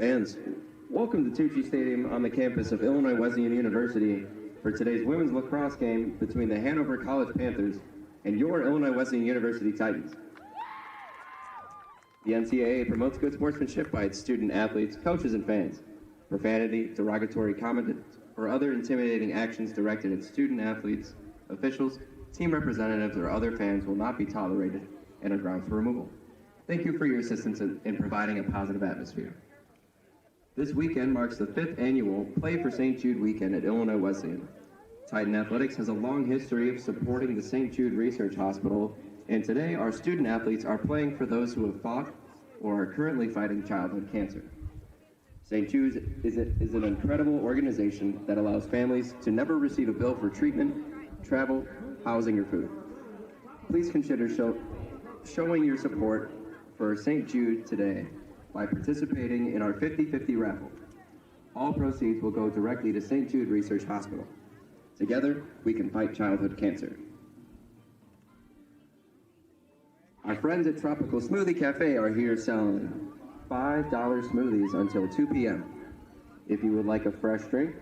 Fans, welcome to Tucci Stadium on the campus of Illinois Wesleyan University for today's women's lacrosse game between the Hanover College Panthers and your Illinois Wesleyan University Titans. The NCAA promotes good sportsmanship by its student athletes, coaches, and fans. Profanity, derogatory comments, or other intimidating actions directed at student athletes, officials, team representatives, or other fans will not be tolerated and are grounds for removal. Thank you for your assistance in providing a positive atmosphere. This weekend marks the 5th annual Play for St. Jude weekend at Illinois Wesleyan. Titan Athletics has a long history of supporting the St. Jude Research Hospital, and today our student athletes are playing for those who have fought or are currently fighting childhood cancer. St. Jude is an incredible organization that allows families to never receive a bill for treatment, travel, housing, or food. Please consider showing your support for St. Jude today by participating in our 50-50 raffle. All proceeds will go directly to St. Jude Research Hospital. Together, we can fight childhood cancer. Our friends at Tropical Smoothie Cafe are here selling $5 smoothies until 2 p.m. If you would like a fresh drink,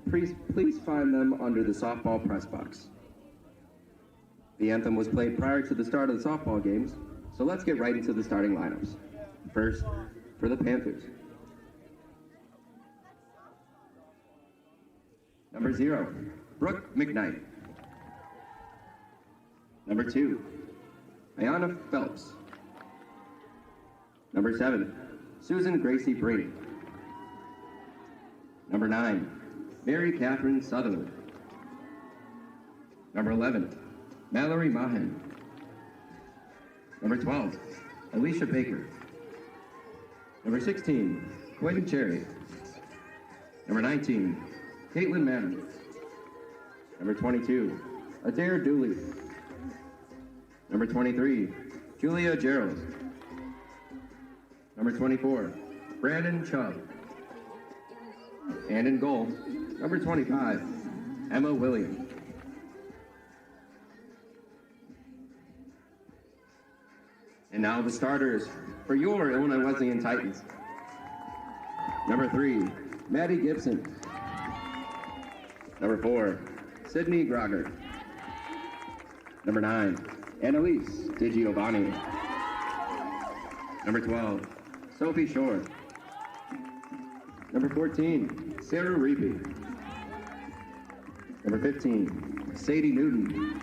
please find them under the softball press box. The anthem was played prior to the start of the softball games, so let's get right into the starting lineups. First, for the Panthers. Number 0, Brooke McKnight. Number 2, Ayanna Phelps. Number 7, Susan Gracie Brady. Number 9, Mary Catherine Sutherland. Number 11, Mallory Mahan. Number 12, Alicia Baker. Number 16, Quentin Cherry. Number 19, Caitlin Madden. Number 22, Adair Dooley. Number 23, Julia Gerald. Number 24, Brandon Chubb. And in goal, number 25, Emma Williams. And now the starters for your Illinois Wesleyan Titans. Number 3, Maddie Gibson. Number 4, Sydney Grogger. Number 9, Annalise DiGiovanni. Number 12, Sophie Shore. Number 14, Sarah Reapy. Number 15, Sadie Newton.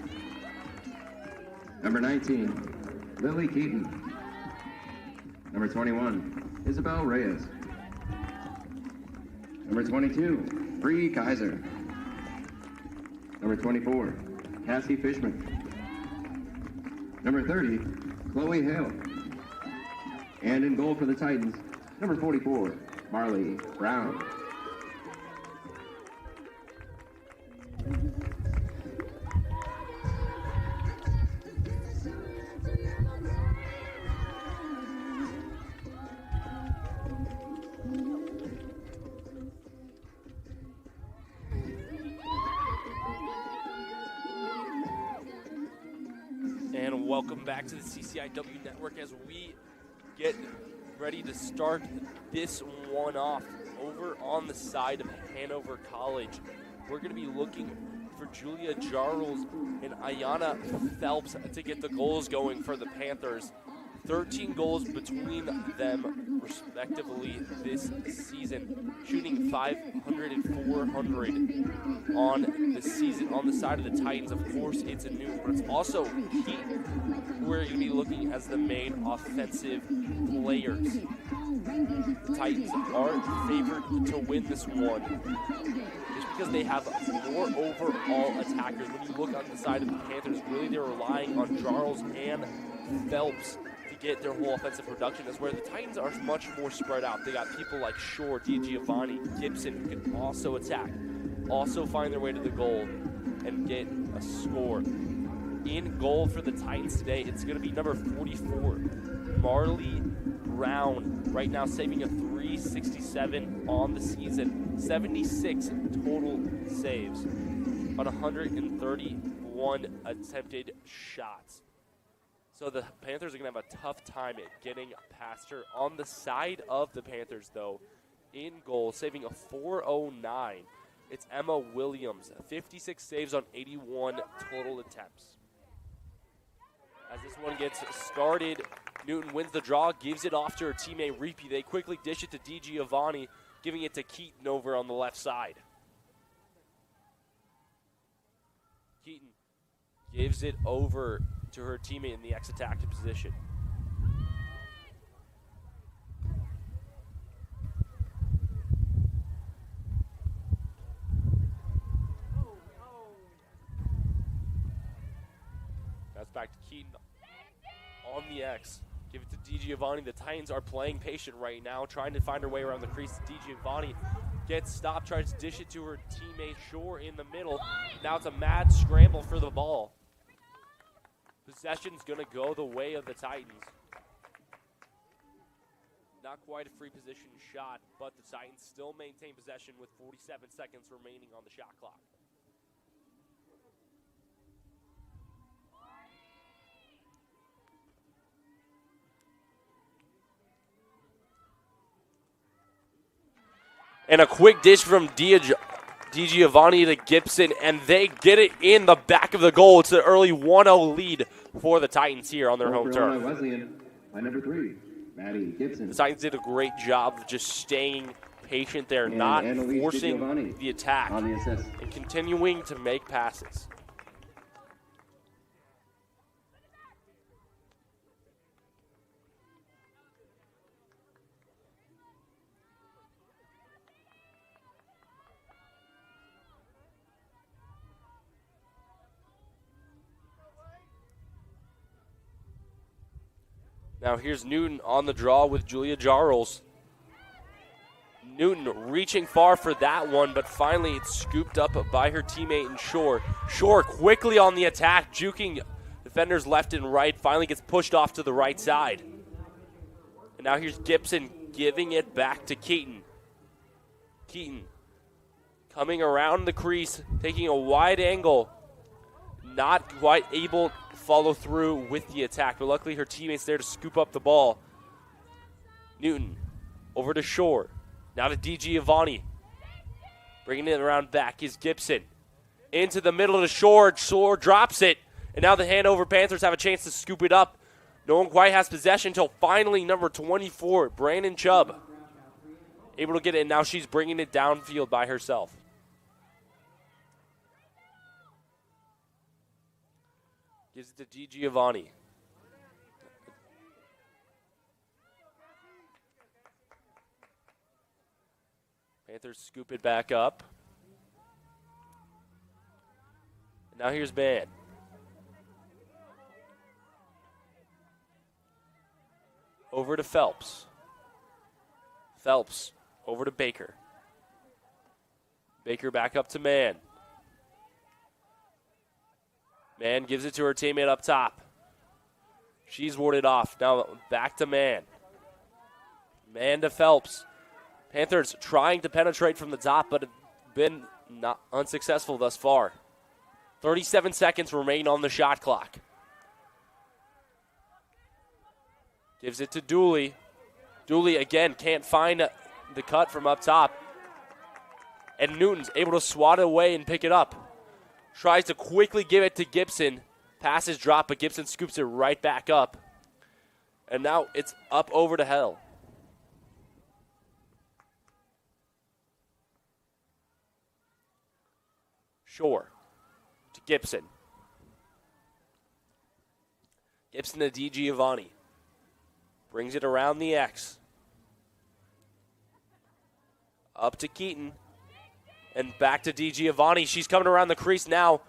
Number 19, Lily Keaton. Number 21, Isabel Reyes. Number 22, Bree Kaiser. Number 24, Cassie Fishman. Number 30, Chloe Hale. And in goal for the Titans, number 44, Marley Brown. And welcome back to the CCIW Network as we get ready to start this one off over on the side of Hanover College. We're going to be looking for Julia Jarls and Ayanna Phelps to get the goals going for the Panthers. 13 goals between them, respectively, this season. Shooting 500 and 400 on the season. On the side of the Titans, of course, it's a Newton, but it's also Keaton, who we're going to be looking as the main offensive players. The Titans are favored to win this one just because they have more overall attackers. When you look on the side of the Panthers, really they're relying on Charles and Phelps to get their whole offensive production, is where the Titans are much more spread out. They got people like Shore, DiGiovanni, Gibson, who can also attack, also find their way to the goal and get a score. In goal for the Titans today, it's going to be number 44, Marley Brown, right now saving a .367 on the season, 76 total saves on 131 attempted shots. So the Panthers are going to have a tough time at getting past her. On the side of the Panthers, though, in goal, saving a .409, it's Emma Williams, 56 saves on 81 total attempts. As this one gets started, Newton wins the draw, gives it off to her teammate Reapy. They quickly dish it to DiGiovanni, giving it to Keaton over on the left side. Keaton gives it over to her teammate in the X-attacking position. That's back to Keaton on the X. Give it to DiGiovanni. The Titans are playing patient right now, trying to find her way around the crease. DiGiovanni gets stopped, tries to dish it to her teammate Shore in the middle. Now it's a mad scramble for the ball. Possession's going to go the way of the Titans. Not quite a free position shot, but the Titans still maintain possession with 47 seconds remaining on the shot clock. And a quick dish from DiGiovanni to Gibson, and they get it in the back of the goal. It's an early 1-0 lead for the Titans here on their home turf. Wesleyan, by number 3, Maddie Gibson. The Titans did a great job of just staying patient there, And not Annalise forcing DiGiovanni the attack, on the assist. and continuing to make passes. Now here's Newton on the draw with Julia Jarls. Newton reaching far for that one, but finally it's scooped up by her teammate in Shore. Shore quickly on the attack, juking defenders left and right, finally gets pushed off to the right side. And now here's Gibson giving it back to Keaton. Keaton coming around the crease, taking a wide angle, not quite able to follow through with the attack, but luckily her teammate's there to scoop up the ball. Newton over to Shore. Now to DiGiovanni. Bringing it around back is Gibson. Into the middle of the Shore. Shore drops it. And now the Hanover Panthers have a chance to scoop it up. No one quite has possession until finally number 24, Brandon Chubb. Able to get it, and now she's bringing it downfield by herself. Gives it to DiGiovanni. Panthers scoop it back up. And now here's Mann. Over to Phelps. Phelps over to Baker. Baker back up to Mann. Mann gives it to her teammate up top. She's warded off. Now back to Mann. Mann to Phelps. Panthers trying to penetrate from the top, but have been not unsuccessful thus far. 37 seconds remain on the shot clock. Gives it to Dooley. Dooley again can't find the cut from up top. And Newton's able to swat it away and pick it up. Tries to quickly give it to Gibson. Passes drop, but Gibson scoops it right back up. And now it's up over to Hell. Shore to Gibson. Gibson to DiGiovanni. Brings it around the X. Up to Keaton. And back to DiGiovanni. She's coming around the crease now.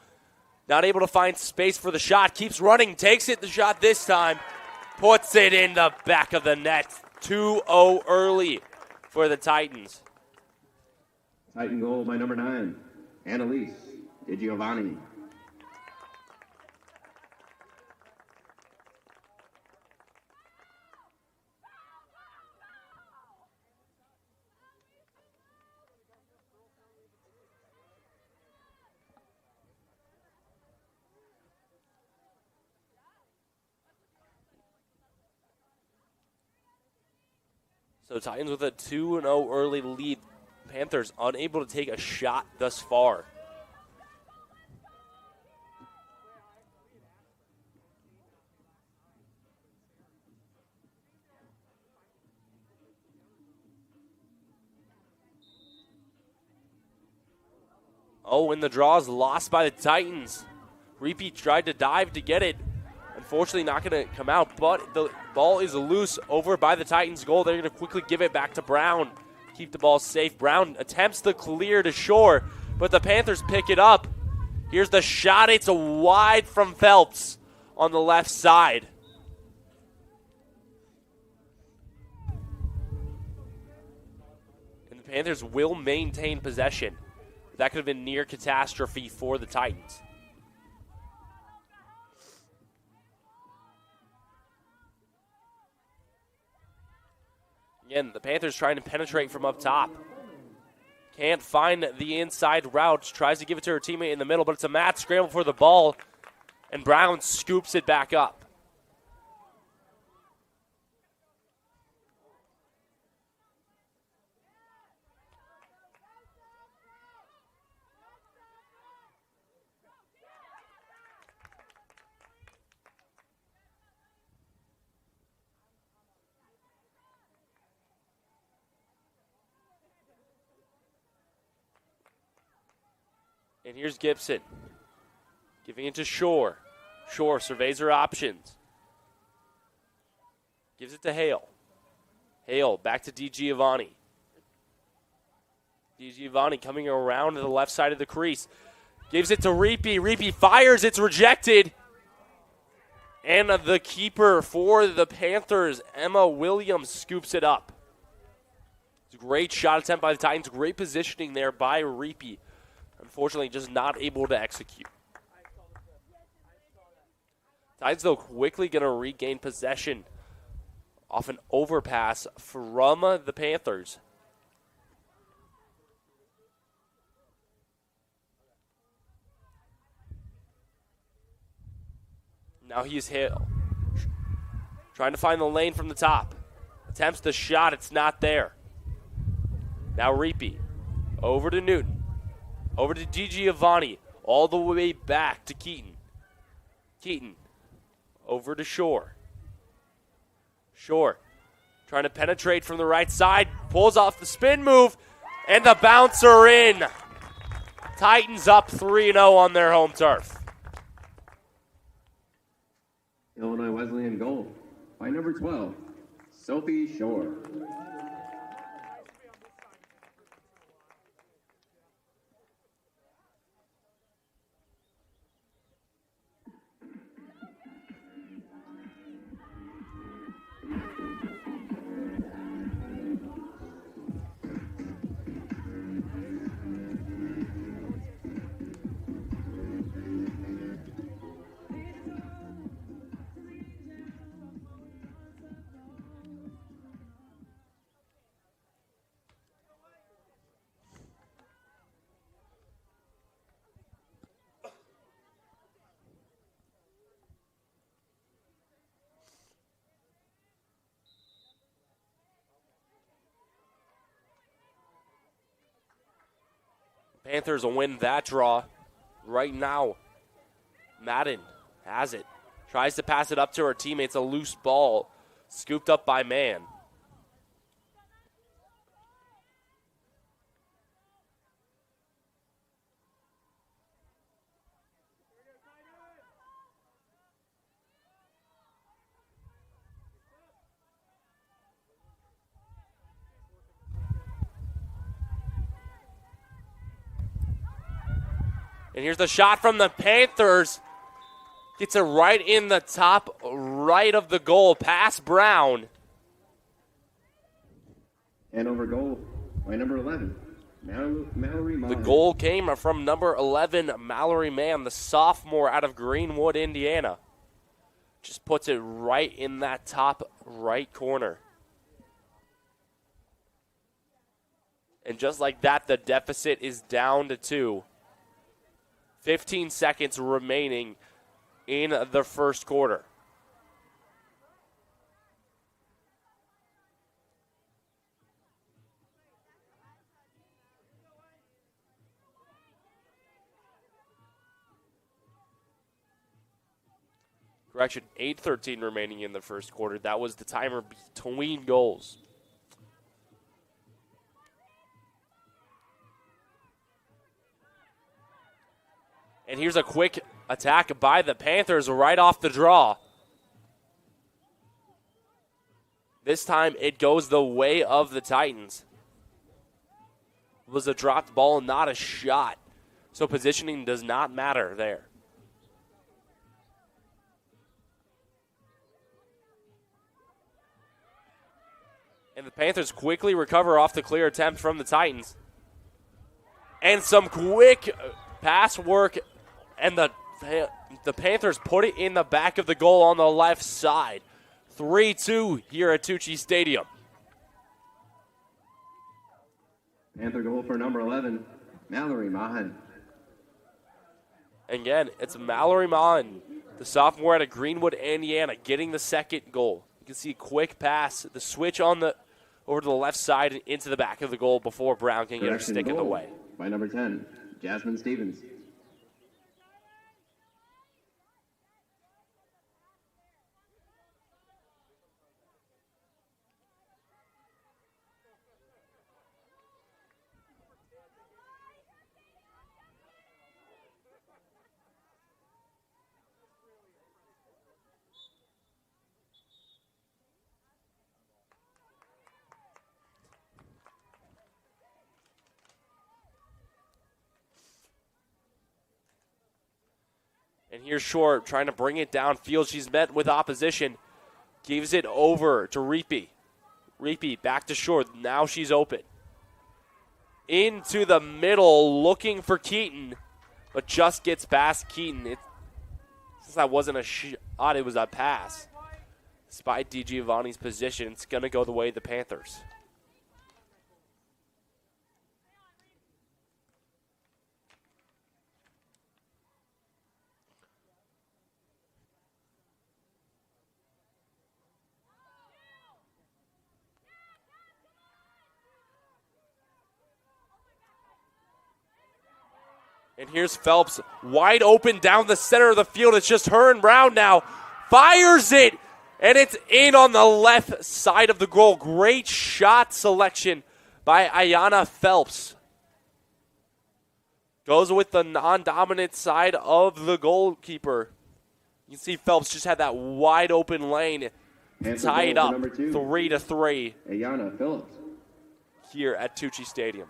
Not able to find space for the shot. Keeps running. Takes it the shot this time. Puts it in the back of the net. 2-0 early for the Titans. Titan goal by number 9, Annalise DiGiovanni. So Titans with a 2-0 early lead. Panthers unable to take a shot thus far. Oh, and the draw is lost by the Titans. Repeat tried to dive to get it. Unfortunately, not going to come out, but the ball is loose over by the Titans' goal. They're going to quickly give it back to Brown. Keep the ball safe. Brown attempts the clear to Shore, but the Panthers pick it up. Here's the shot. It's wide from Phelps on the left side. And the Panthers will maintain possession. That could have been near catastrophe for the Titans. Again, the Panthers trying to penetrate from up top. Can't find the inside route. Tries to give it to her teammate in the middle, but it's a mad scramble for the ball. And Brown scoops it back up. And here's Gibson. Giving it to Shore. Shore surveys her options. Gives it to Hale. Hale back to DiGiovanni. DiGiovanni coming around to the left side of the crease. Gives it to Reapy. Reapy fires. It's rejected. And the keeper for the Panthers, Emma Williams, scoops it up. It's a great shot attempt by the Titans. Great positioning there by Reapy. Unfortunately, just not able to execute. Titans, though, quickly going to regain possession off an overpass from the Panthers. Now he's Hale. Trying to find the lane from the top. Attempts the shot. It's not there. Now Reapy. Over to Newton. Over to DiGiovanni. All the way back to Keaton. Keaton. Over to Shore. Shore. Trying to penetrate from the right side. Pulls off the spin move. And the bouncer in. Titans up 3-0 on their home turf. Illinois Wesleyan goal by number 12, Sophie Shore. Panthers will win that draw right now. Madden has it. Tries to pass it up to her teammates. A loose ball. Scooped up by Mann. And here's the shot from the Panthers. Gets it right in the top right of the goal, past Brown. Hanover goal by number 11, Mallory Mann. The goal came from number 11, Mallory Mann, the sophomore out of Greenwood, Indiana. Just puts it right in that top right corner. And just like that, the deficit is down to 2. 15 seconds remaining in the first quarter. Correction, 8:13 remaining in the first quarter. That was the timer between goals. And here's a quick attack by the Panthers right off the draw. This time it goes the way of the Titans. It was a dropped ball, not a shot. So positioning does not matter there. And the Panthers quickly recover off the clear attempt from the Titans. And some quick pass work, and the Panthers put it in the back of the goal on the left side. 3-2 here at Tucci Stadium. Panther goal for number 11, Mallory Mann. Again, it's Mallory Mann, the sophomore out of Greenwood, Indiana, getting the second goal. You can see a quick pass, the switch on the over to the left side and into the back of the goal before Brown can get her stick in the way. By number 10, Jasmine Stevens. And here's Short trying to bring it downfield. She's met with opposition. Gives it over to Reapy. Reapy back to Short. Now she's open. Into the middle, looking for Keaton, but just gets past Keaton. Since that wasn't a shot, it was a pass. Despite DiGiovanni's position, it's going to go the way of the Panthers. And here's Phelps, wide open down the center of the field. It's just her and Brown now. Fires it, and it's in on the left side of the goal. Great shot selection by Ayanna Phelps. Goes with the non-dominant side of the goalkeeper. You can see Phelps just had that wide open lane. Tie it up 3-3. Ayanna Phillips. Here at Tucci Stadium.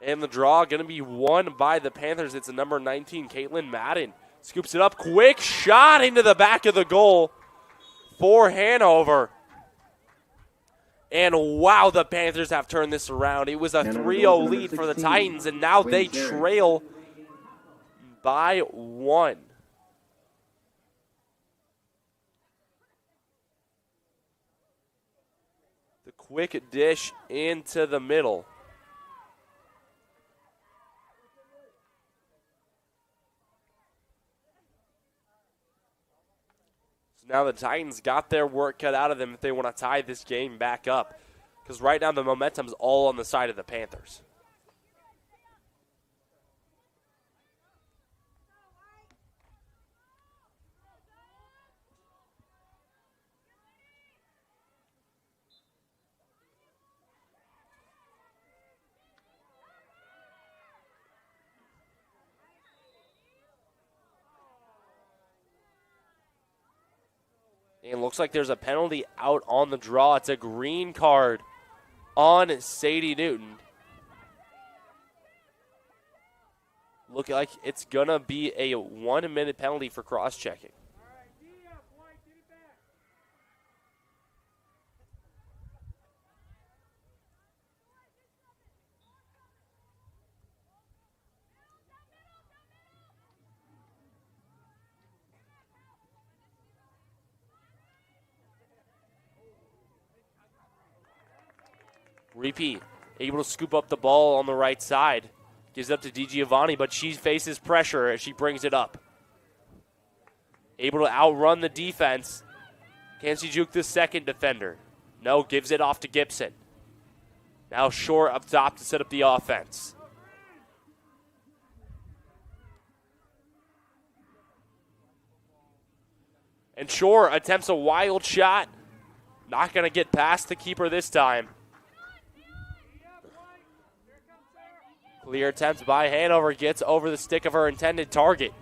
And the draw going to be won by the Panthers. It's a number 19, Caitlin Madden. Scoops it up. Quick shot into the back of the goal for Hanover. And wow, the Panthers have turned this around. It was a 3-0 lead for the Titans, and now they trail by 1. quick dish into the middle. So now the Titans got their work cut out of them if they want to tie this game back up. Because right now the momentum's all on the side of the Panthers. And it looks like there's a penalty out on the draw. It's a green card on Sadie Newton. Look like it's going to be a 1-minute penalty for cross-checking. Repeat, able to scoop up the ball on the right side. Gives it up to DiGiovanni, but she faces pressure as she brings it up. Able to outrun the defense. Can she juke the second defender? No, gives it off to Gibson. Now Shore up top to set up the offense. And Shore attempts a wild shot. Not going to get past the keeper this time. Clear attempt by Hanover, gets over the stick of her intended target.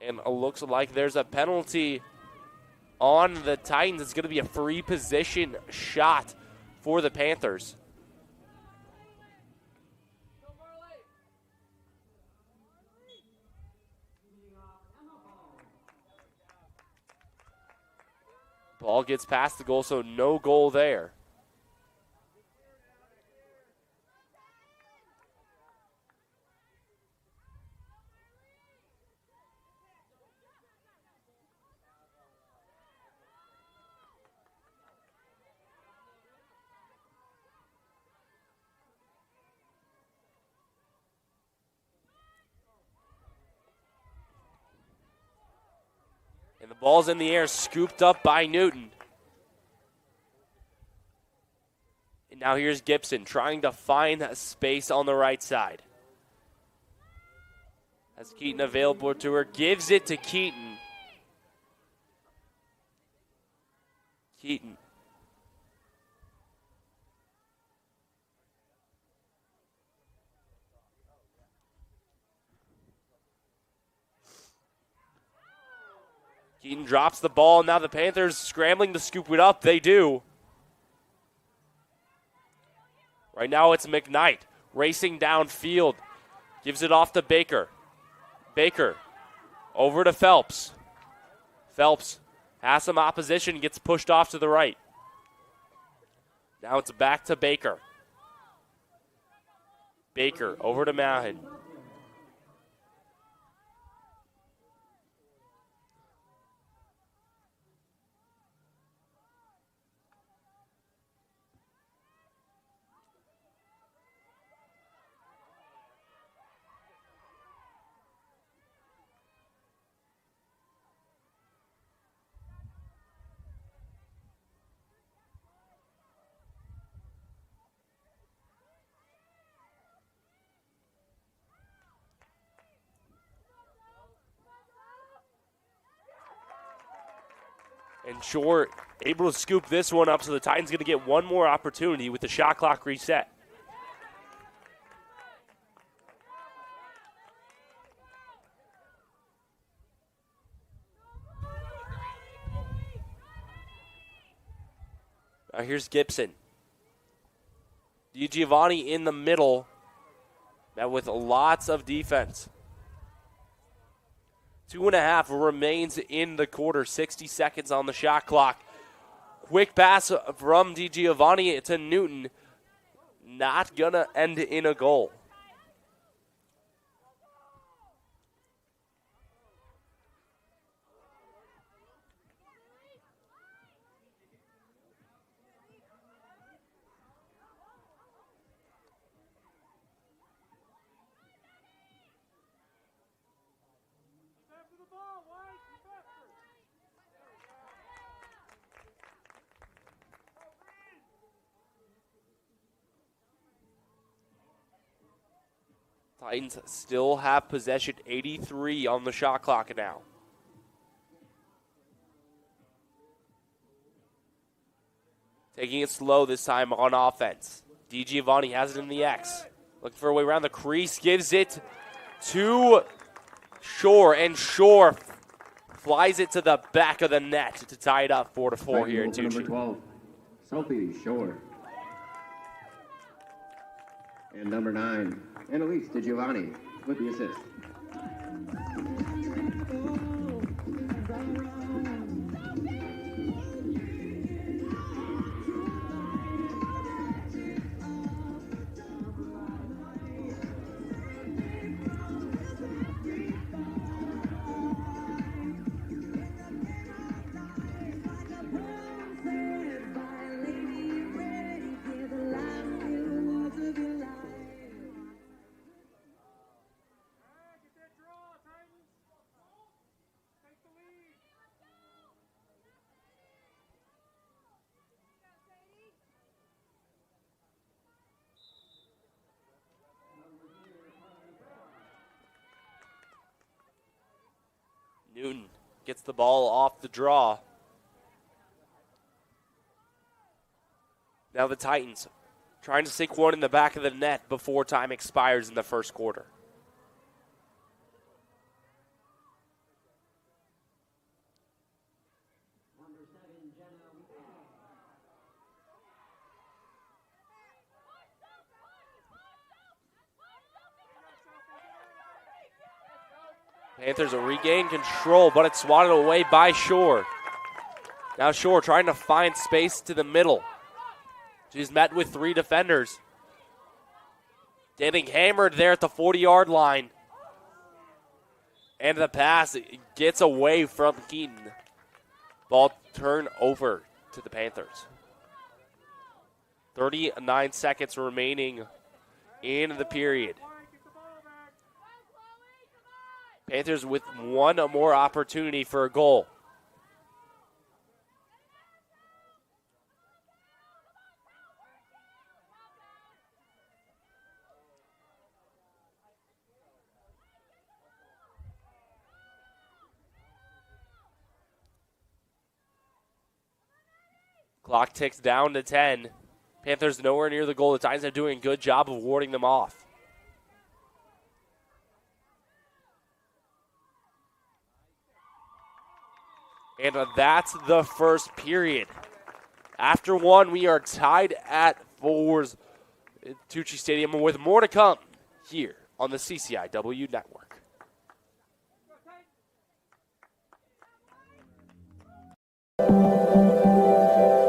And it looks like there's a penalty on the Titans. It's going to be a free position shot for the Panthers. Ball gets past the goal, so no goal there. And the ball's in the air, scooped up by Newton. And now here's Gibson trying to find a space on the right side. Has Keaton available to her, gives it to Keaton. Keaton. Keaton drops the ball. Now the Panthers scrambling to scoop it up. They do. Right now it's McKnight racing downfield. Gives it off to Baker. Baker over to Phelps. Phelps has some opposition, gets pushed off to the right. Now it's back to Baker. Baker over to Mahan. And Shore able to scoop this one up, so the Titans going to get one more opportunity with the shot clock reset. Now here's Gibson. DiGiovanni in the middle, now with lots of defense. 2.5 remains in the quarter. 60 seconds on the shot clock. Quick pass from DiGiovanni to Newton. Not going to end in a goal. Titans still have possession, 83 on the shot clock now. Taking it slow this time on offense. DiGiovanni has it in the X. Looking for a way around the crease, gives it to Shore, and Shore flies it to the back of the net to tie it up 4-4 here in Tucci. Number 12, Sophie Shore. And number 9, Annalise DiGiovanni with the assist. Newton gets the ball off the draw. Now the Titans trying to sink one in the back of the net before time expires in the first quarter. Panthers will regain control, but it's swatted away by Shore. Now Shore trying to find space to the middle. She's met with 3 defenders. Getting hammered there at the 40-yard line. And the pass gets away from Keaton. Ball turned over to the Panthers. 39 seconds remaining in the period. Panthers with one more opportunity for a goal. Clock ticks down to 10. Panthers nowhere near the goal. The Titans are doing a good job of warding them off. And that's the first period. After one, we are tied at 4s at Tucci Stadium, with more to come here on the CCIW Network.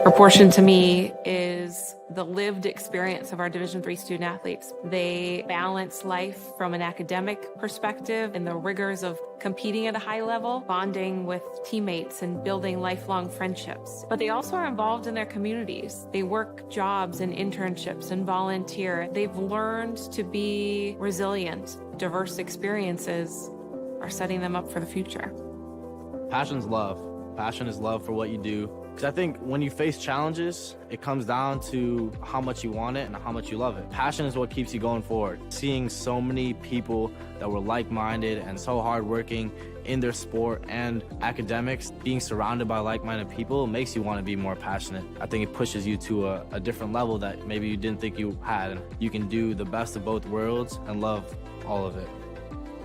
Proportion to me is the lived experience of our Division III student athletes. They balance life from an academic perspective and the rigors of competing at a high level, bonding with teammates and building lifelong friendships. But they also are involved in their communities. They work jobs and internships and volunteer. They've learned to be resilient. Diverse experiences are setting them up for the future. Passion's love. Passion is love for what you do. Because I think when you face challenges, it comes down to how much you want it and how much you love it. Passion is what keeps you going forward. Seeing so many people that were like-minded and so hardworking in their sport and academics, being surrounded by like-minded people makes you want to be more passionate. I think it pushes you to a different level that maybe you didn't think you had. You can do the best of both worlds and love all of it.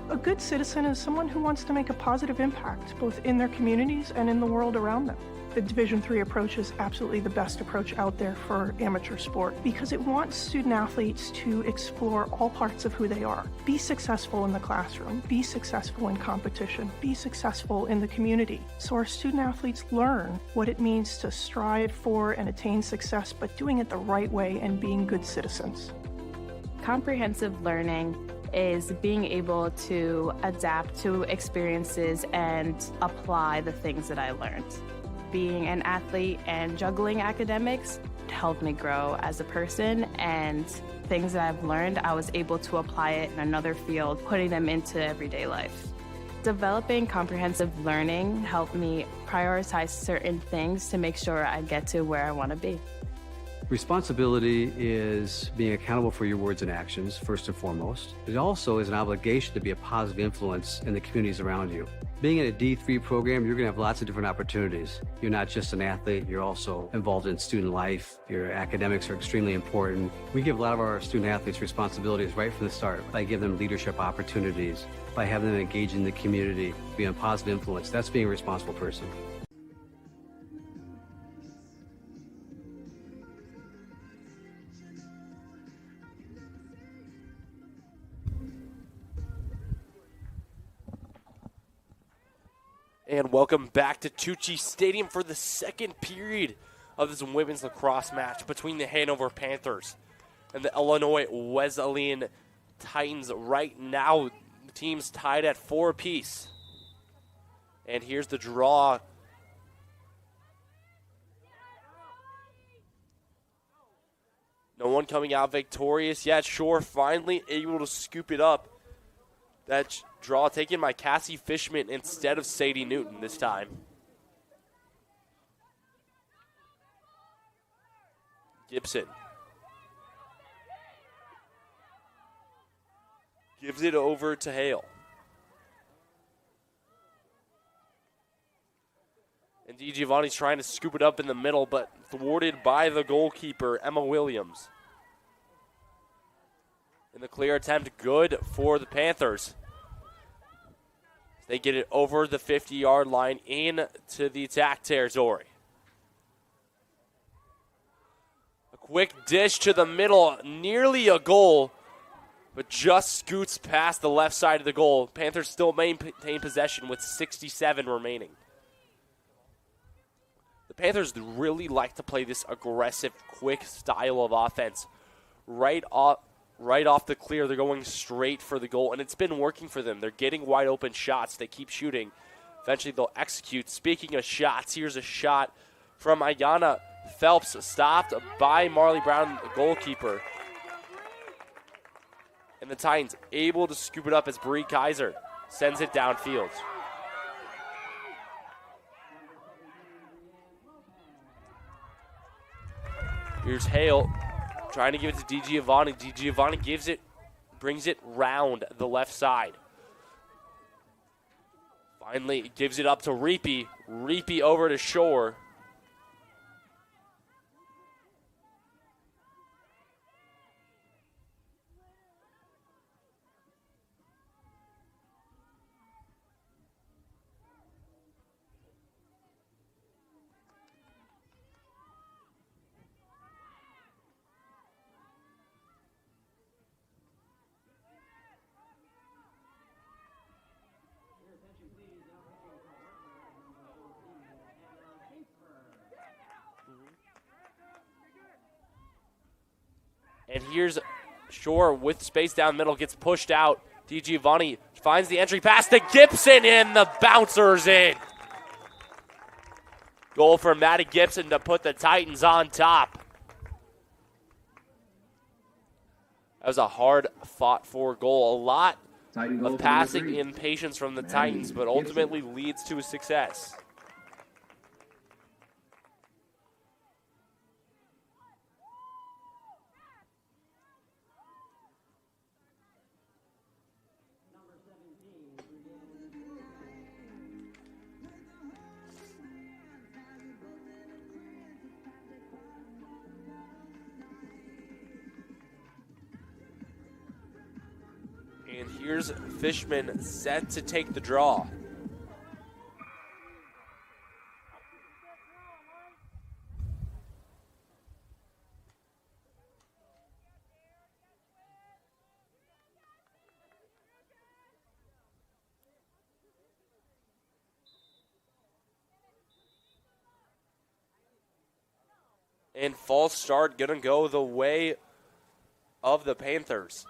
A good citizen is someone who wants to make a positive impact, both in their communities and in the world around them. The Division III approach is absolutely the best approach out there for amateur sport because it wants student athletes to explore all parts of who they are. Be successful in the classroom, be successful in competition, be successful in the community. So our student athletes learn what it means to strive for and attain success, but doing it the right way and being good citizens. Comprehensive learning is being able to adapt to experiences and apply the things that I learned. Being an athlete and juggling academics helped me grow as a person, and things that I've learned, I was able to apply it in another field, putting them into everyday life. Developing comprehensive learning helped me prioritize certain things to make sure I get to where I want to be. Responsibility is being accountable for your words and actions, first and foremost. It also is an obligation to be a positive influence in the communities around you. Being in a D3 program, you're going to have lots of different opportunities. You're not just an athlete, you're also involved in student life. Your academics are extremely important. We give a lot of our student athletes responsibilities right from the start by giving them leadership opportunities, by having them engage in the community, being a positive influence. That's being a responsible person. And welcome back to Tucci Stadium for the second period of this women's lacrosse match between the Hanover Panthers and the Illinois Wesleyan Titans. Right now, the team's tied at 4 apiece. And here's the draw. No one coming out victorious yet. Shore finally able to scoop it up. That draw taken by Cassie Fishman instead of Sadie Newton this time. Gibson gives it over to Hale. And DiGiovanni's trying to scoop it up in the middle, but thwarted by the goalkeeper, Emma Williams. And the clear attempt good for the Panthers. They get it over the 50-yard line into the attack territory. A quick dish to the middle, nearly a goal, but just scoots past the left side of the goal. Panthers still maintain possession with 67 remaining. The Panthers really like to play this aggressive, quick style of offense. Right off the clear, they're going straight for the goal, and it's been working for them. They're getting wide open shots. They keep shooting. Eventually, they'll execute. Speaking of shots, here's a shot from Ayanna Phelps, stopped by Marley Brown, the goalkeeper. And the Titans able to scoop it up as Bree Kaiser sends it downfield. Here's Hale trying to give it to DiGiovanni. DiGiovanni gives it, brings it round the left side. Finally gives it up to Reapy. Reapy over to Shore. And here's Shore with space down middle, gets pushed out. DiGiovanni finds the entry pass to Gibson, and the bouncer's in. Goal for Maddie Gibson to put the Titans on top. That was a hard-fought-for goal. A lot of passing impatience from the Titans, but ultimately leads to a success. And here's Fishman set to take the draw. And false start gonna go the way of the Panthers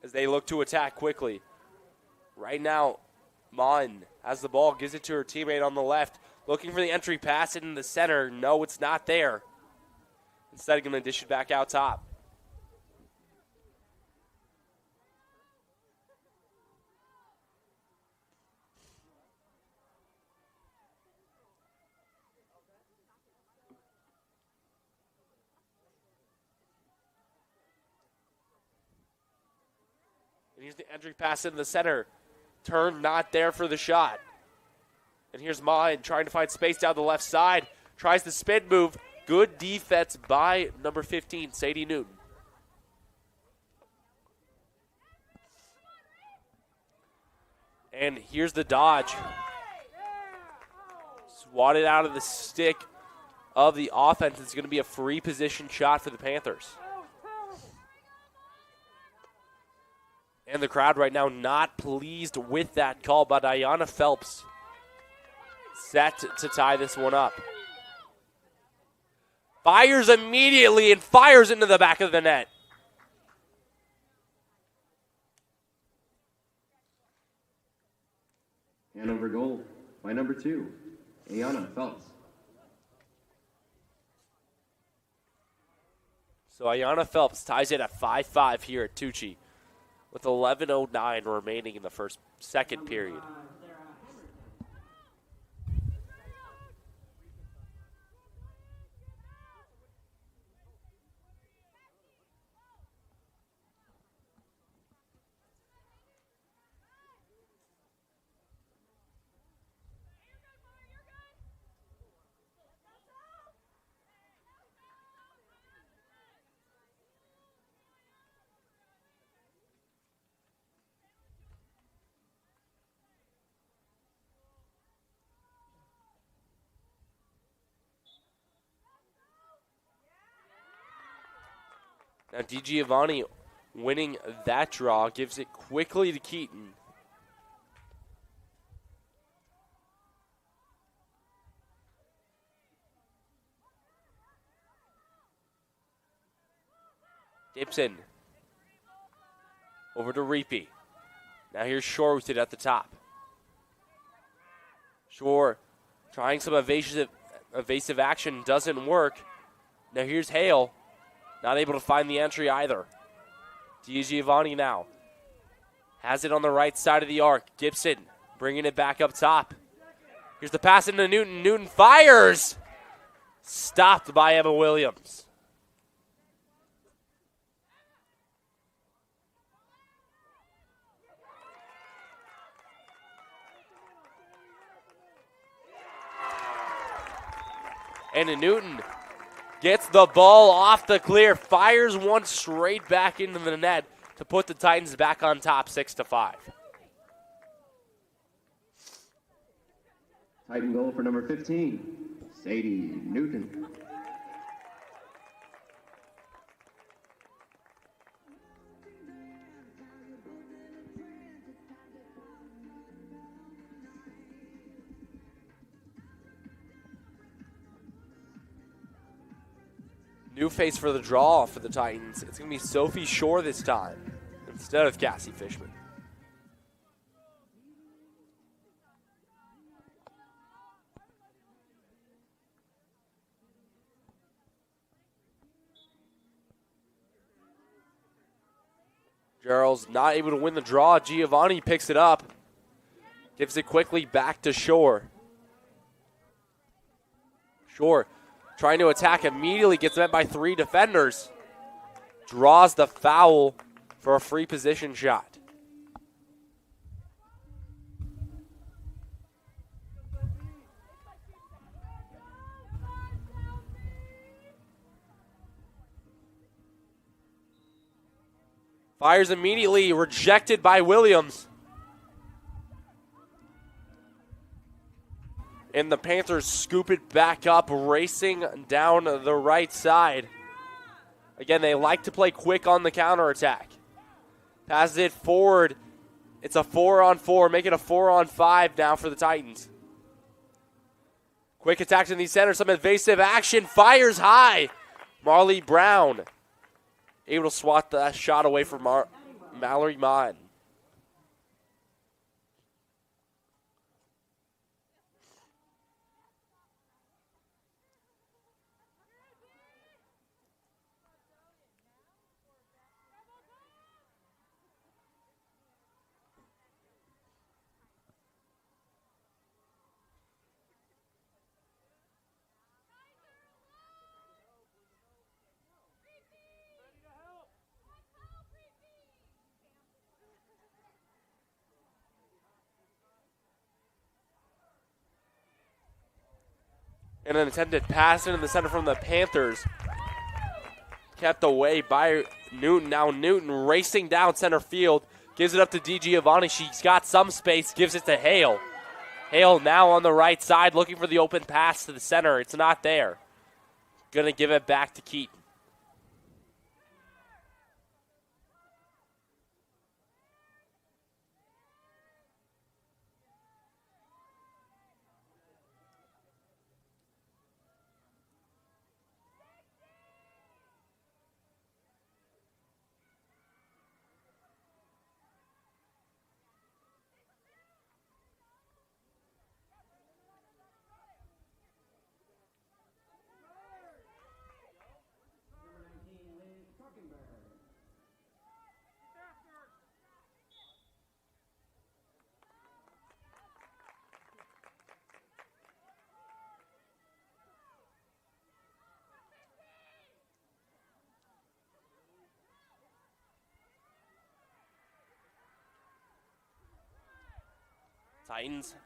as they look to attack quickly. Right now, Mon has the ball, gives it to her teammate on the left, looking for the entry pass in the center. No, it's not there. Instead, gonna dish it back out top. And here's the entry pass in the center. Turn not there for the shot. And here's Mahan trying to find space down the left side. Tries the spin move. Good defense by number 15, Sadie Newton. And here's the dodge. Swatted out of the stick of the offense. It's going to be a free position shot for the Panthers. And the crowd right now not pleased with that call, but Ayanna Phelps set to tie this one up. Fires immediately and fires into the back of the net. Hanover goal by number 2, Ayanna Phelps. So Ayanna Phelps ties it at 5-5 here at Tucci with 11:09 remaining in the second period. Now DiGiovanni winning that draw gives it quickly to Keaton. Gibson over to Reapy. Now here's Shore with it at the top. Shore trying some evasive action, doesn't work. Now here's Hale. Not able to find the entry either. DiGiovanni now has it on the right side of the arc. Gibson bringing it back up top. Here's the pass into Newton. Newton fires. Stopped by Emma Williams. And Newton gets the ball off the clear, fires one straight back into the net to put the Titans back on top 6-5. Titan goal for number 15, Sadie Newton. New face for the draw for the Titans. It's going to be Sophie Shore this time instead of Cassie Fishman. Gerald's not able to win the draw. Giovanni picks it up. Gives it quickly back to Shore. Shore trying to attack immediately, gets met by 3 defenders. Draws the foul for a free position shot. Fires immediately, rejected by Williams. And the Panthers scoop it back up, racing down the right side. Again, they like to play quick on the counterattack. Passes it forward. It's a 4-on-4, make it a 4-on-5 now for the Titans. Quick attack to the center, some evasive action, fires high. Marley Brown able to swat that shot away from Mallory Mon. And an attempted pass into the center from the Panthers. Kept away by Newton. Now Newton racing down center field. Gives it up to DiGiovanni. She's got some space. Gives it to Hale. Hale now on the right side looking for the open pass to the center. It's not there. Going to give it back to Keaton. Titans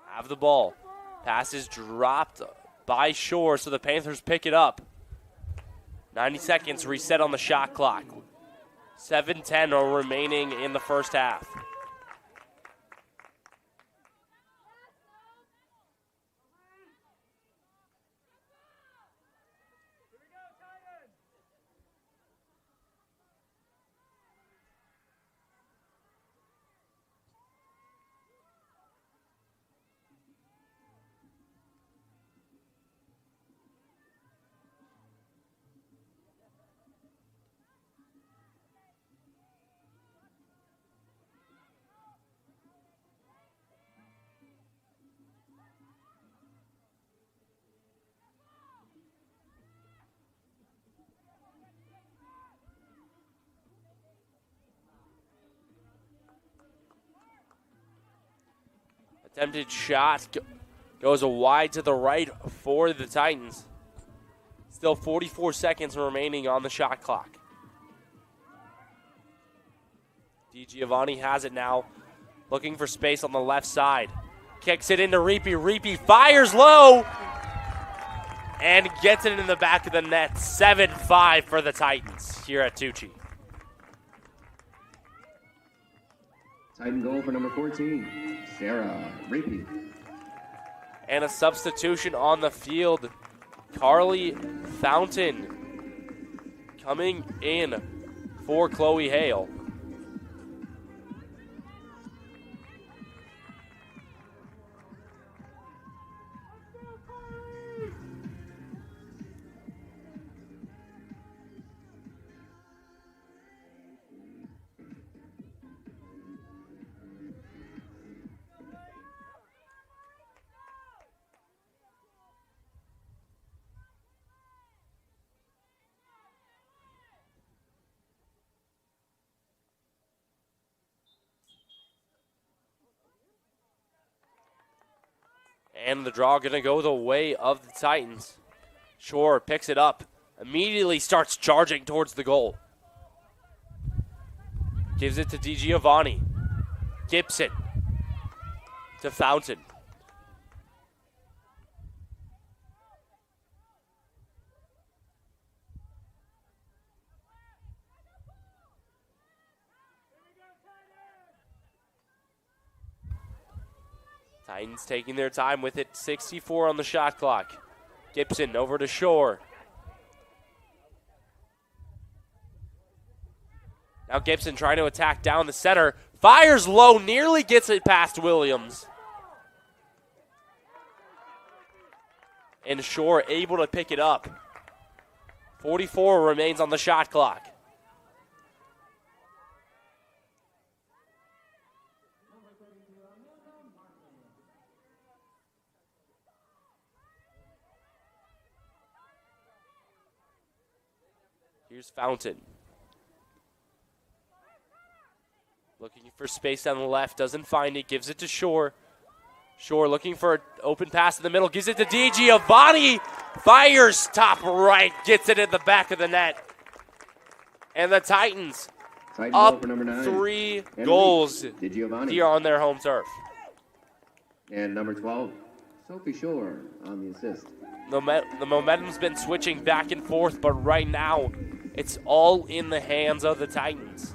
have the ball. Pass is dropped by Shore, so the Panthers pick it up. 90 seconds reset on the shot clock. 7:10 are remaining in the first half. Attempted shot goes wide to the right for the Titans. Still 44 seconds remaining on the shot clock. DiGiovanni has it now, looking for space on the left side. Kicks it into Reapy. Reapy fires low and gets it in the back of the net. 7-5 for the Titans here at Tucci. Titan goal for number 14, Sarah Reapy. And a substitution on the field. Carly Fountain coming in for Chloe Hale. And the draw going to go the way of the Titans. Shore picks it up. Immediately starts charging towards the goal. Gives it to DiGiovanni. Gibson to Fountain. Titans taking their time with it. 64 on the shot clock. Gibson over to Shore. Now Gibson trying to attack down the center. Fires low, nearly gets it past Williams. And Shore able to pick it up. 44 remains on the shot clock. Here's Fountain. Looking for space down the left, doesn't find it, gives it to Shore. Shore looking for an open pass in the middle, gives it to DiGiovanni. Fires top right, gets it in the back of the net. And the Titans up for number 9. 3 And goals DiGiovanni. here on their home turf. And number 12, Sophie Shore on the assist. The momentum's been switching back and forth, but right now it's all in the hands of the Titans.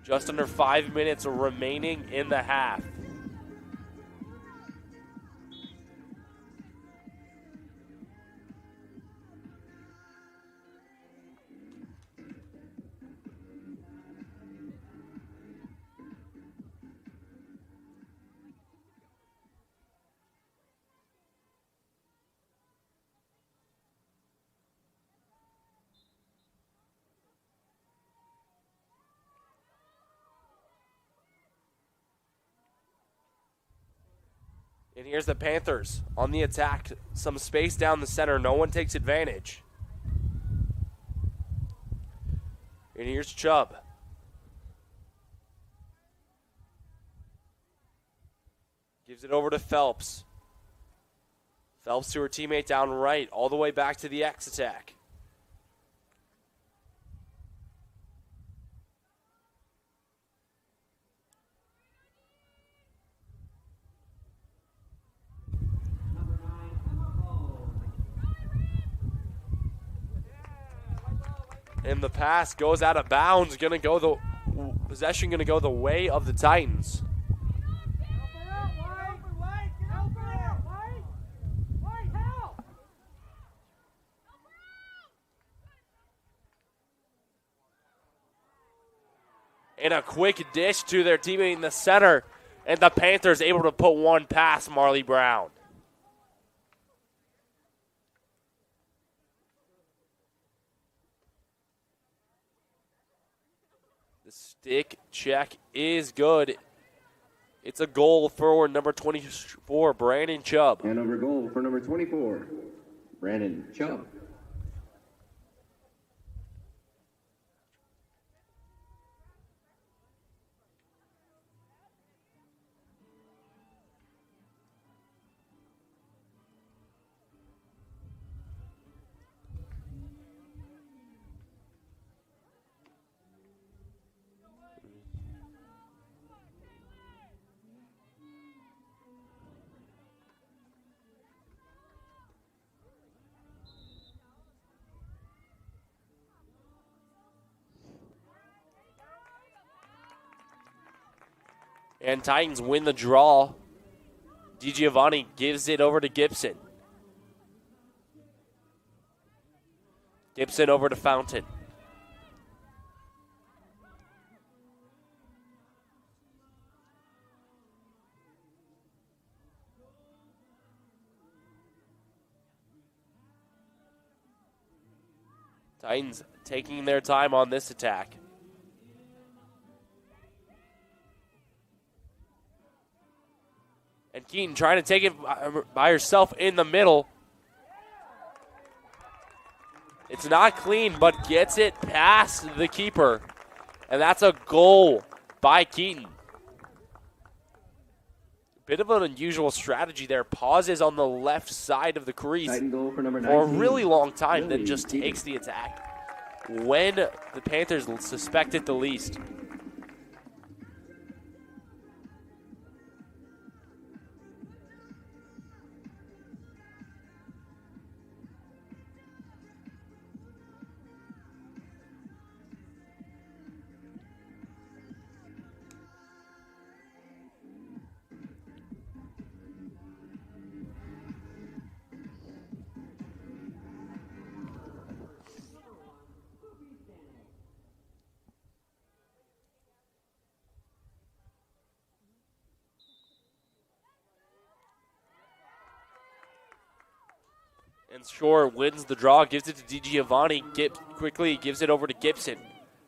Just under 5 minutes remaining in the half. And here's the Panthers on the attack. Some space down the center. No one takes advantage. And here's Chubb. Gives it over to Phelps. Phelps to her teammate down right, all the way back to the X attack. And the pass goes out of bounds. Possession going to go the way of the Titans. And a quick dish to their teammate in the center. And the Panthers able to put one past Marley Brown. The stick check is good. It's a goal for number 24, Brandon Chubb. Hanover goal for number 24, Brandon Chubb. And Titans win the draw. DiGiovanni gives it over to Gibson. Gibson over to Fountain. Titans taking their time on this attack. And Keaton trying to take it by herself in the middle. It's not clean, but gets it past the keeper. And that's a goal by Keaton. Bit of an unusual strategy there. Pauses on the left side of the crease Goal for number 19, for a really long time, then Lily just Keaton. takes the attack when the Panthers suspect it the least. And Shore wins the draw, gives it to DiGiovanni. Quickly gives it over to Gibson.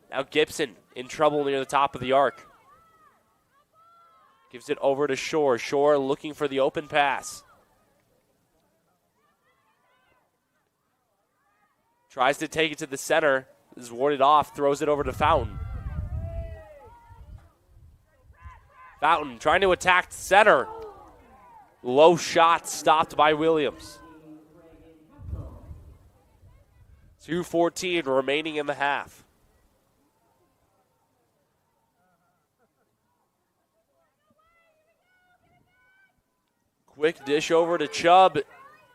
Now Gibson in trouble near the top of the arc. Gives it over to Shore. Shore looking for the open pass. Tries to take it to the center. Is warded off. Throws it over to Fountain. Fountain trying to attack center. Low shot stopped by Williams. 2:14 remaining in the half. Quick dish over to Chubb.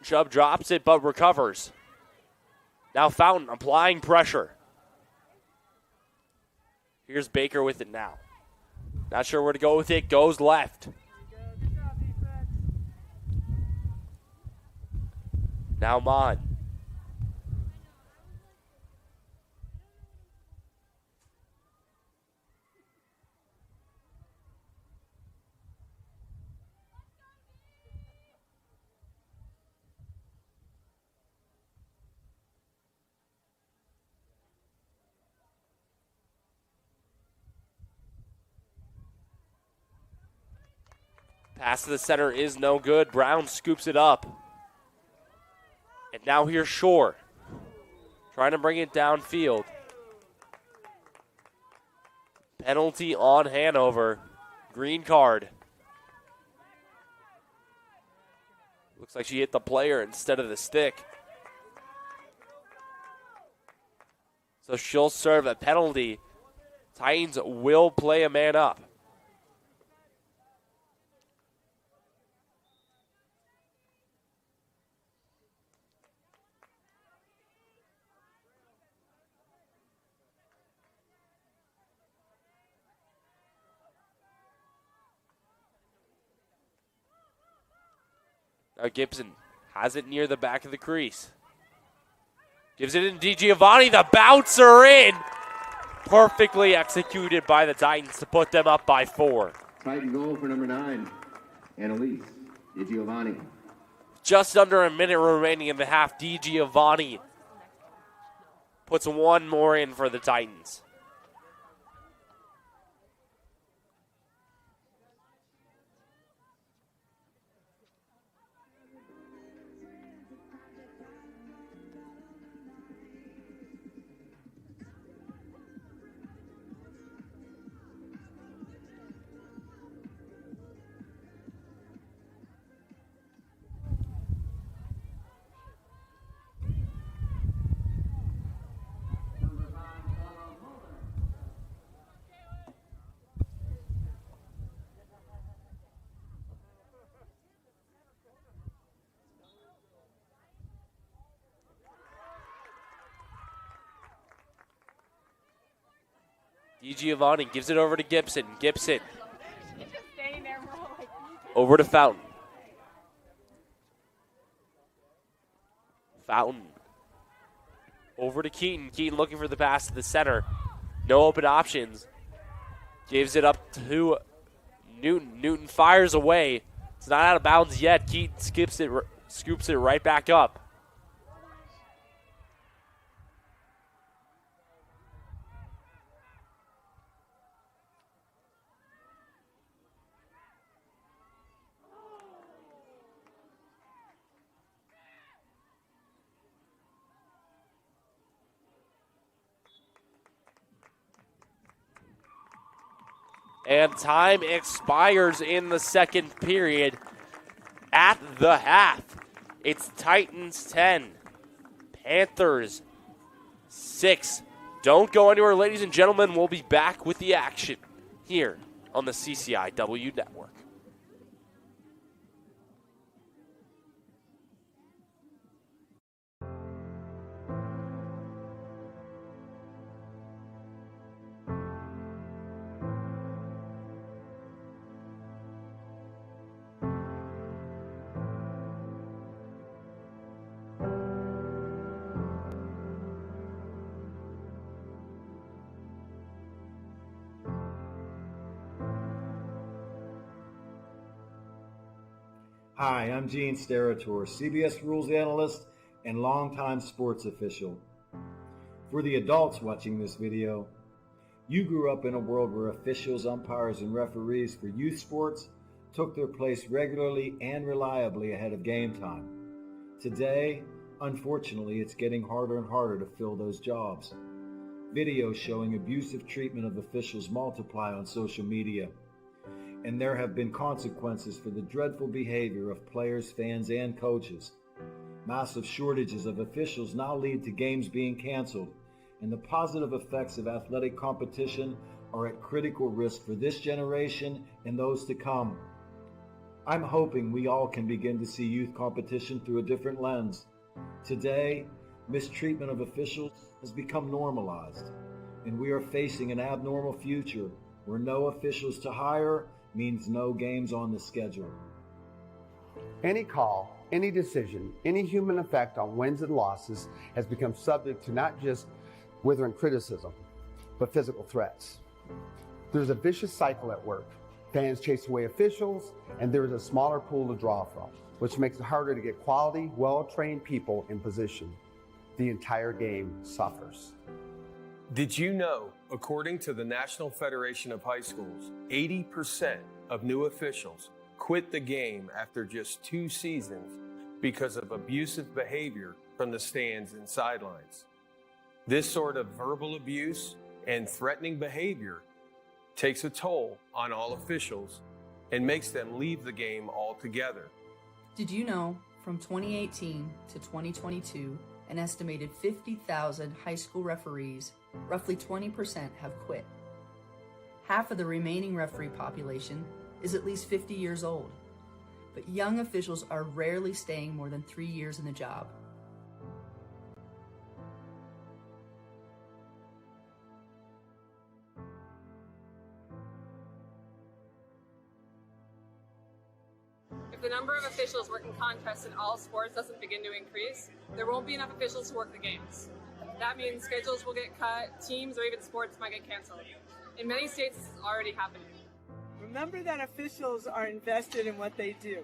Chubb drops it but recovers. Now Fountain applying pressure. Here's Baker with it now. Not sure where to go with it. Goes left. Now Mon. Pass to the center is no good. Brown scoops it up. And now here's Shore. Trying to bring it downfield. Penalty on Hanover. Green card. Looks like she hit the player instead of the stick. So she'll serve a penalty. Titans will play a man up. Now Gibson has it near the back of the crease. Gives it in DiGiovanni. The bouncer in. Perfectly executed by the Titans to put them up by 4. Titan goal for number 9, Annalise DiGiovanni. Just under a minute remaining in the half. DiGiovanni puts one more in for the Titans. DiGiovanni gives it over to Gibson. Gibson. Over to Fountain. Fountain. Over to Keaton. Keaton looking for the pass to the center. No open options. Gives it up to Newton. Newton fires away. It's not out of bounds yet. Keaton scoops it right back up. And time expires in the second period at the half. It's Titans 10, Panthers 6. Don't go anywhere, ladies and gentlemen. We'll be back with the action here on the CCIW Network. Hi, I'm Gene Steratore, CBS Rules Analyst and longtime sports official. For the adults watching this video, you grew up in a world where officials, umpires, and referees for youth sports took their place regularly and reliably ahead of game time. Today, unfortunately, it's getting harder and harder to fill those jobs. Videos showing abusive treatment of officials multiply on social media, and there have been consequences for the dreadful behavior of players, fans, and coaches. Massive shortages of officials now lead to games being canceled, and the positive effects of athletic competition are at critical risk for this generation and those to come. I'm hoping we all can begin to see youth competition through a different lens. Today, mistreatment of officials has become normalized, and we are facing an abnormal future where no officials to hire means no games on the schedule. Any call, any decision, any human effect on wins and losses has become subject to not just withering criticism, but physical threats. There's a vicious cycle at work. Fans chase away officials, and there is a smaller pool to draw from, which makes it harder to get quality, well-trained people in position. The entire game suffers. Did you know, according to the National Federation of High Schools, 80% of new officials quit the game after just 2 seasons because of abusive behavior from the stands and sidelines? This sort of verbal abuse and threatening behavior takes a toll on all officials and makes them leave the game altogether. Did you know, from 2018 to 2022, an estimated 50,000 high school referees, roughly 20%, have quit. Half of the remaining referee population is at least 50 years old, but young officials are rarely staying more than 3 years in the job. If the number of officials working contests in all sports doesn't begin to increase, there won't be enough officials to work the games. That means schedules will get cut, teams or even sports might get canceled. In many states, this is already happening. Remember that officials are invested in what they do.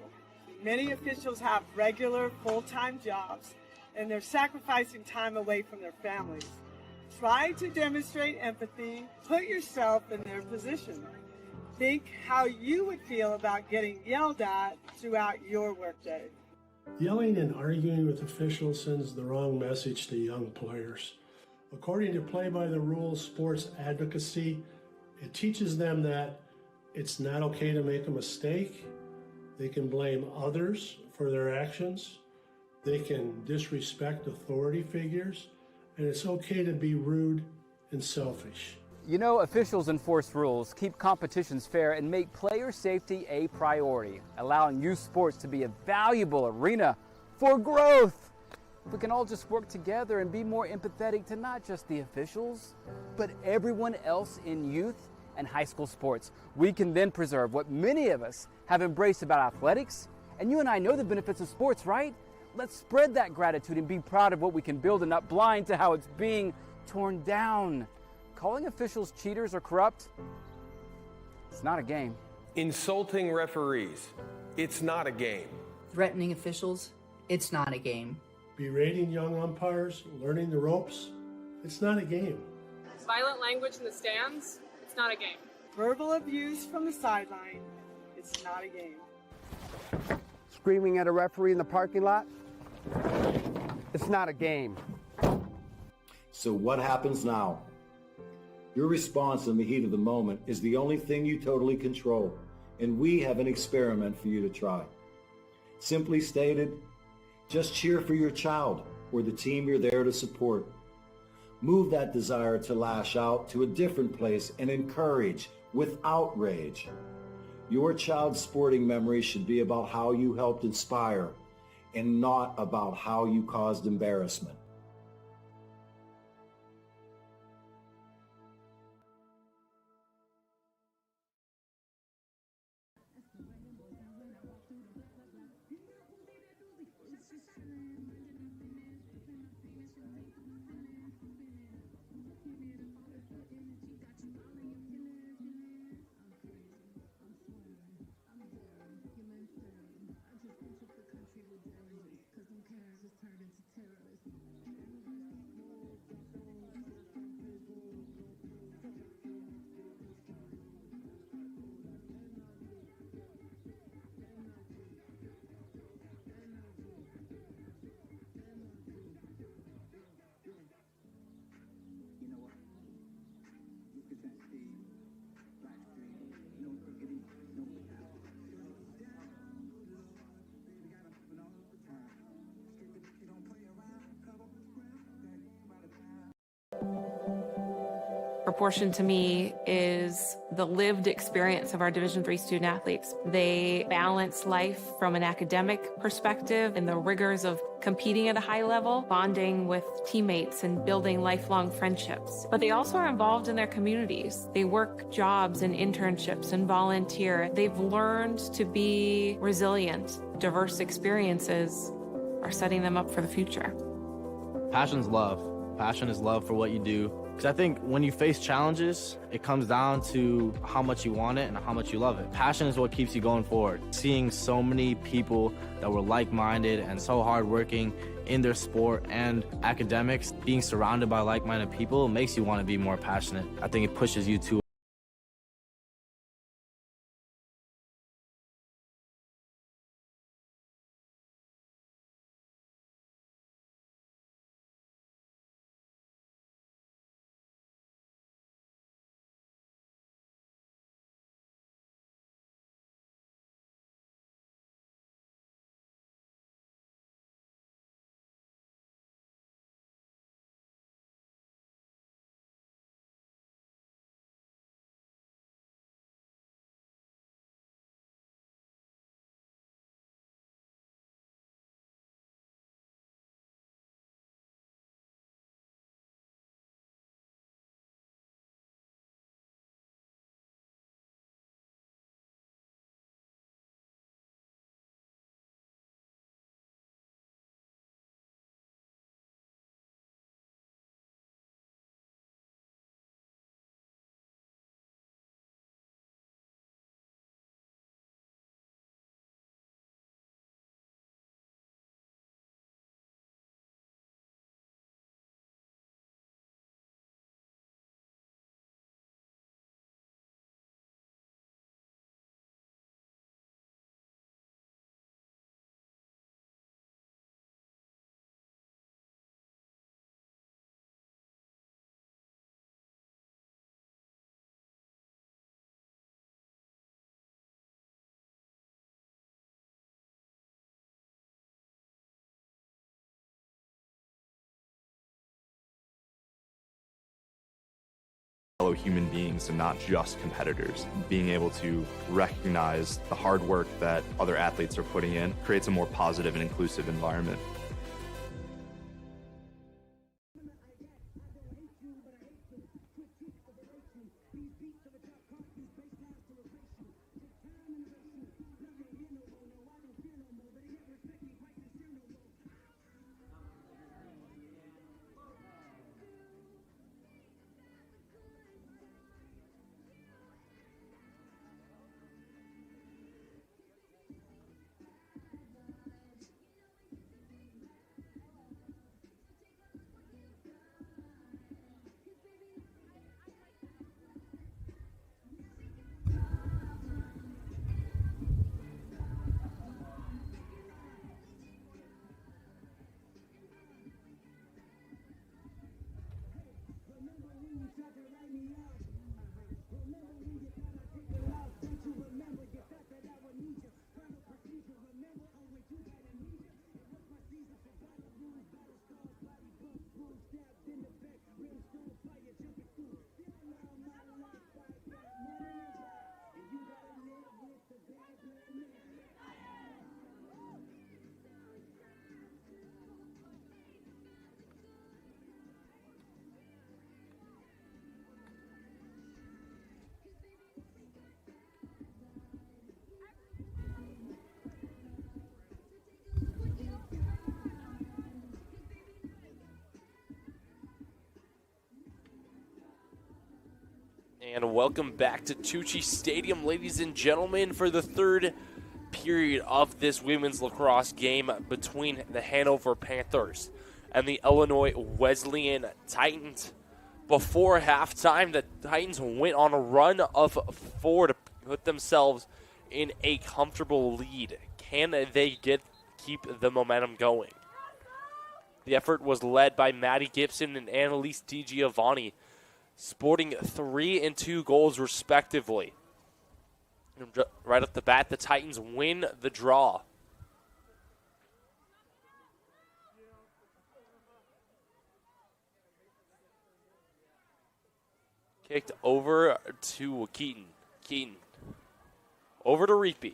Many officials have regular, full-time jobs, and they're sacrificing time away from their families. Try to demonstrate empathy. Put yourself in their position. Think how you would feel about getting yelled at throughout your workday. Yelling and arguing with officials sends the wrong message to young players. According to Play by the Rules sports advocacy, it teaches them that it's not okay to make a mistake. They can blame others for their actions. They can disrespect authority figures, and it's okay to be rude and selfish. You know, officials enforce rules, keep competitions fair, and make player safety a priority, allowing youth sports to be a valuable arena for growth. If we can all just work together and be more empathetic to not just the officials, but everyone else in youth and high school sports, we can then preserve what many of us have embraced about athletics. And you and I know the benefits of sports, right? Let's spread that gratitude and be proud of what we can build and not blind to how it's being torn down. Calling officials cheaters or corrupt, it's not a game. Insulting referees, it's not a game. Threatening officials, it's not a game. Berating young umpires, learning the ropes, it's not a game. Violent language in the stands, it's not a game. Verbal abuse from the sideline, it's not a game. Screaming at a referee in the parking lot, it's not a game. So what happens now? Your response in the heat of the moment is the only thing you totally control, and we have an experiment for you to try. Simply stated, just cheer for your child or the team you're there to support. Move that desire to lash out to a different place and encourage without rage. Your child's sporting memory should be about how you helped inspire and not about how you caused embarrassment. Cause them characters turned into terror. proportion to me is the lived experience of our Division III student athletes. They balance life from an academic perspective and the rigors of competing at a high level, bonding with teammates and building lifelong friendships. But they also are involved in their communities. They work jobs and internships and volunteer. They've learned to be resilient. Diverse experiences are setting them up for the future. Passion's love. Passion is love for what you do. Because I think when you face challenges, it comes down to how much you want it and how much you love it. Passion is what keeps you going forward. Seeing so many people that were like-minded and so hardworking in their sport and academics, being surrounded by like-minded people makes you want to be more passionate. I think it pushes you to fellow human beings and not just competitors. Being able to recognize the hard work that other athletes are putting in creates a more positive and inclusive environment. And welcome back to Tucci Stadium, ladies and gentlemen, for the third period of this women's lacrosse game between the Hanover Panthers and the Illinois Wesleyan Titans. Before halftime, the Titans went on a run of 4 to put themselves in a comfortable lead. Can they keep the momentum going? The effort was led by Maddie Gibson and Annalise DiGiovanni, sporting 3 and 2 goals respectively. And right off the bat, the Titans win the draw. Kicked over to Keaton. Keaton. Over to Reapy.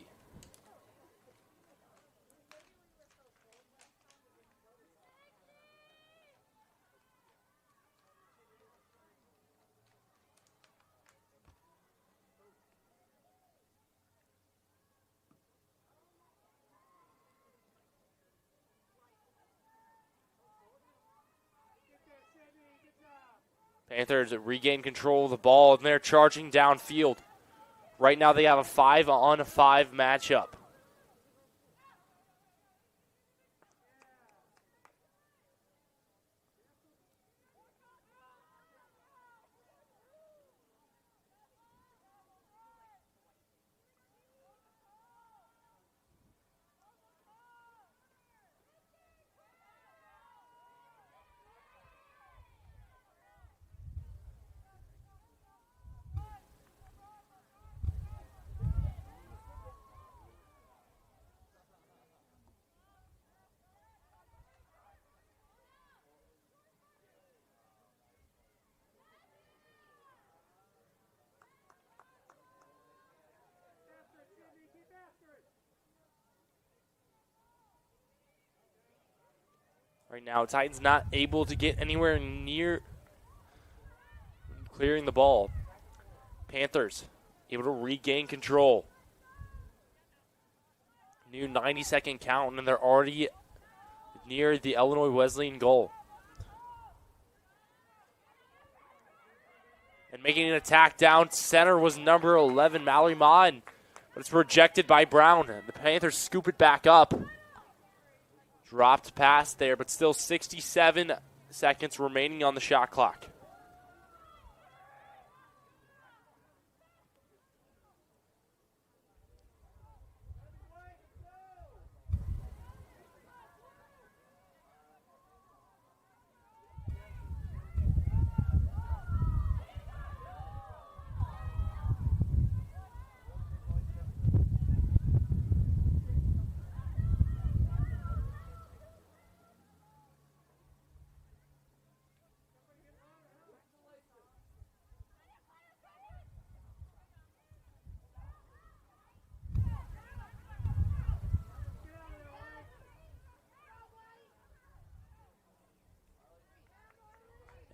Panthers regain control of the ball, and they're charging downfield. Right now they have a 5-on-5 matchup. Right now, Titans not able to get anywhere near clearing the ball. Panthers able to regain control. New 90-second count, and they're already near the Illinois Wesleyan goal. And making an attack down center was number 11, Mallory Mon. But it's rejected by Brown. The Panthers scoop it back up. Dropped pass there, but still 67 seconds remaining on the shot clock.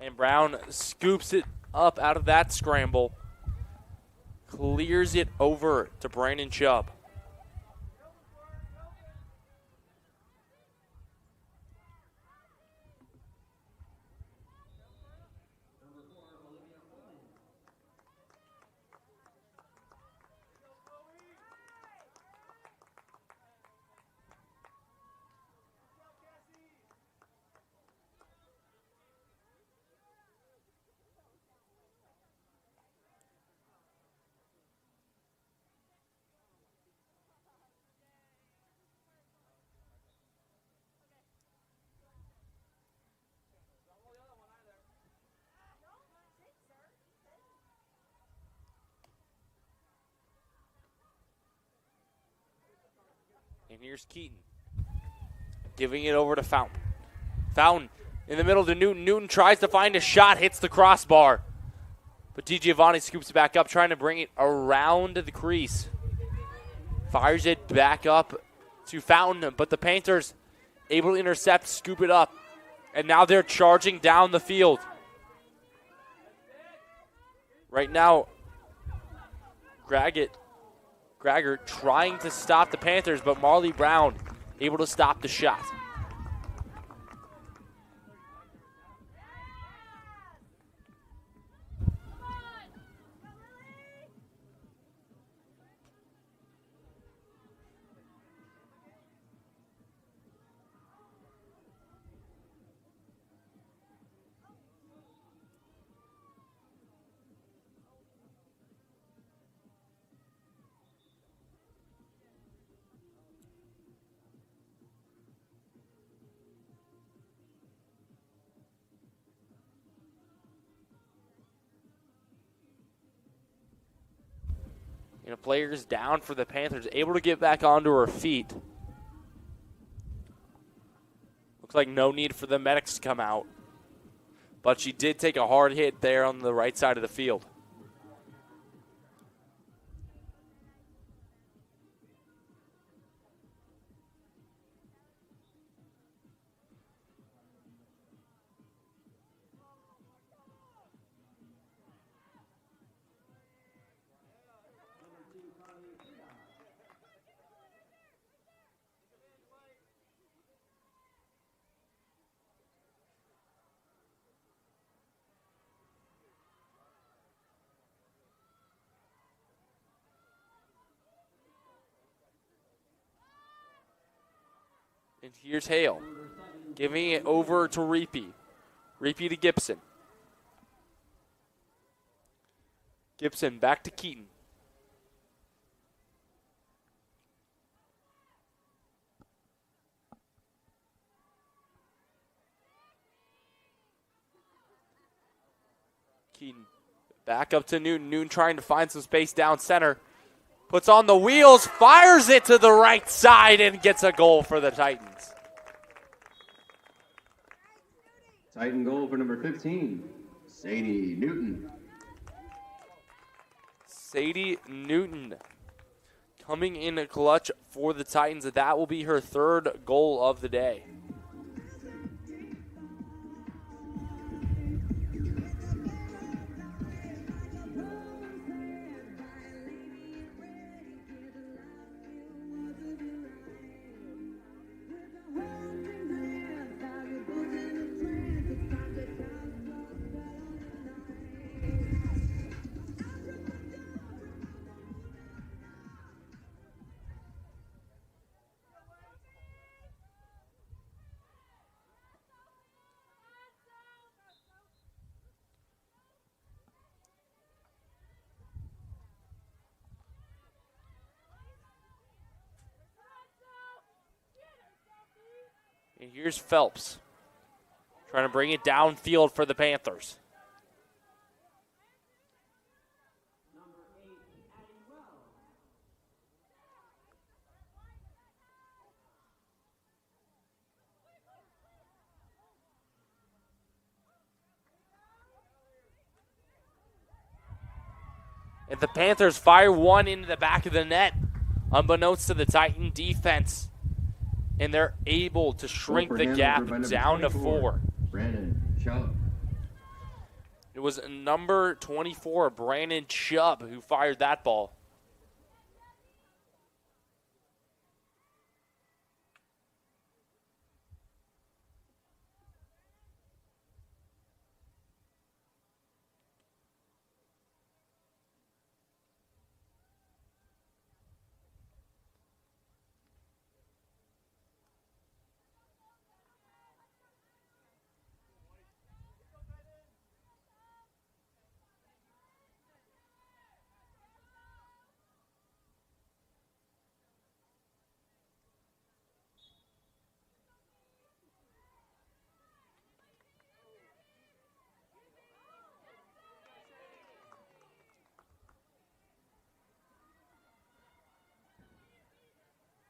And Brown scoops it up out of that scramble. Clears it over to Brandon Chubb. And here's Keaton. Giving it over to Fountain. Fountain in the middle to Newton. Newton tries to find a shot, hits the crossbar. But DiGiovanni scoops it back up, trying to bring it around the crease. Fires it back up to Fountain, but the Panthers able to intercept, scoop it up. And now they're charging down the field. Right now, Graggett trying to stop the Panthers, but Marley Brown able to stop the shot. Players down for the Panthers, able to get back onto her feet. Looks like no need for the medics to come out. But she did take a hard hit there on the right side of the field. And here's Hale, giving it over to Reapy. Reapy to Gibson. Gibson back to Keaton. Keaton back up to Newton. Newton trying to find some space down center. Puts on the wheels, fires it to the right side, and gets a goal for the Titans. Titan goal for number 15, Sadie Newton. Sadie Newton coming in a clutch for the Titans. That will be her third goal of the day. And here's Phelps trying to bring it downfield for the Panthers. And the Panthers fire one into the back of the net, unbeknownst to the Titan defense. And they're able to shrink the gap down to 4. Brandon Chubb. It was number 24, Brandon Chubb, who fired that ball.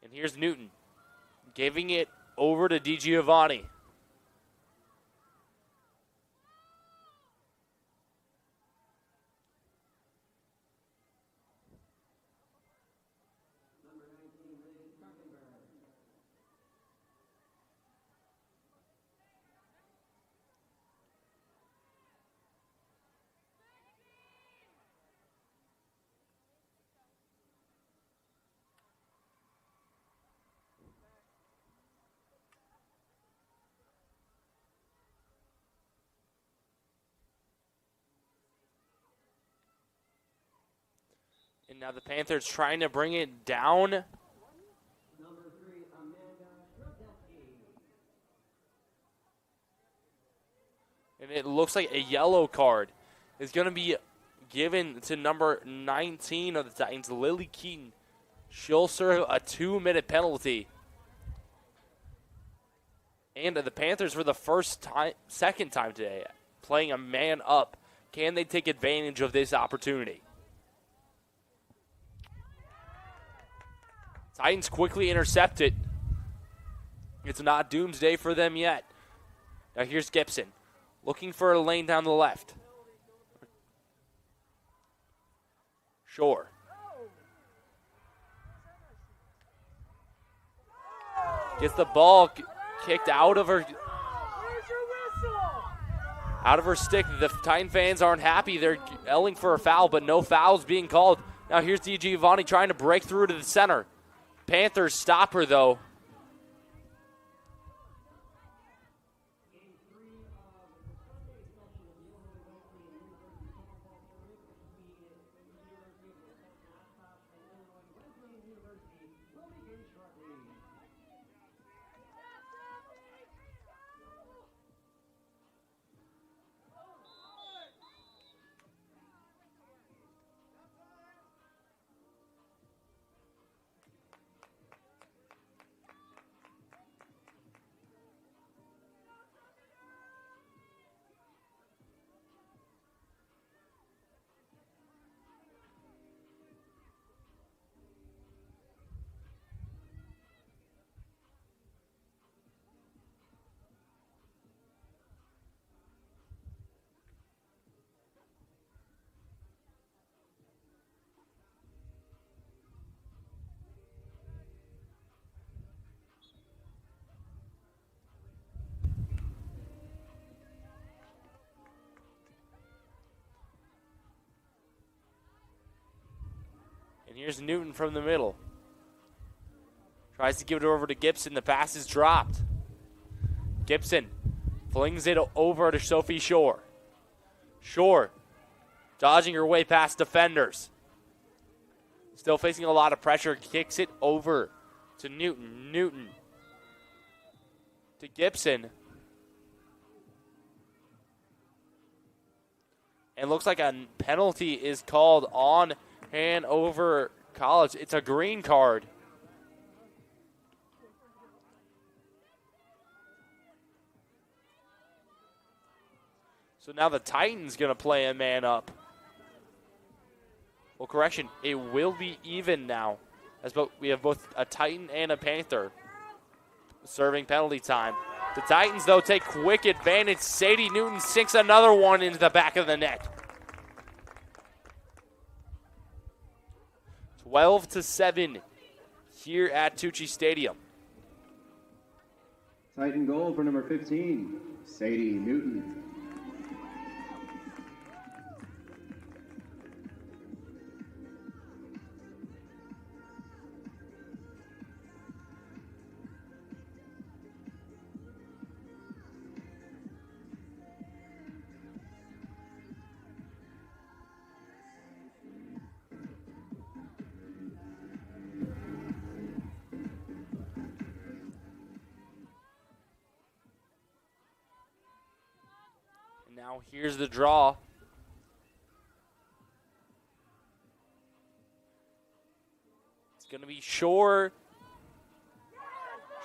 And here's Newton giving it over to DiGiovanni. And now the Panthers trying to bring it down. And it looks like a yellow card is going to be given to number 19 of the Titans, Lily Keaton. She'll serve a 2-minute penalty. And the Panthers, for the second time today, playing a man up. Can they take advantage of this opportunity? Titans quickly intercept it. It's not doomsday for them yet. Now here's Gibson, looking for a lane down the left. Shore. Gets the ball kicked out of her stick. The Titan fans aren't happy. They're yelling for a foul, but no fouls being called. Now here's DiGiovanni trying to break through to the center. Panthers stop her, though. And here's Newton from the middle. Tries to give it over to Gibson. The pass is dropped. Gibson flings it over to Sophie Shore. Shore dodging her way past defenders. Still facing a lot of pressure. Kicks it over to Newton. Newton to Gibson. And looks like a penalty is called on Hanover College. It's a green card. So now the Titans going to play a man up. Well, correction, it will be even now, as we have both a Titan and a Panther serving penalty time. The Titans, though, take quick advantage. Sadie Newton sinks another one into the back of the net. 12-7 here at Tucci Stadium. Titan goal for number 15, Sadie Newton. Now here's the draw. It's going to be Shore.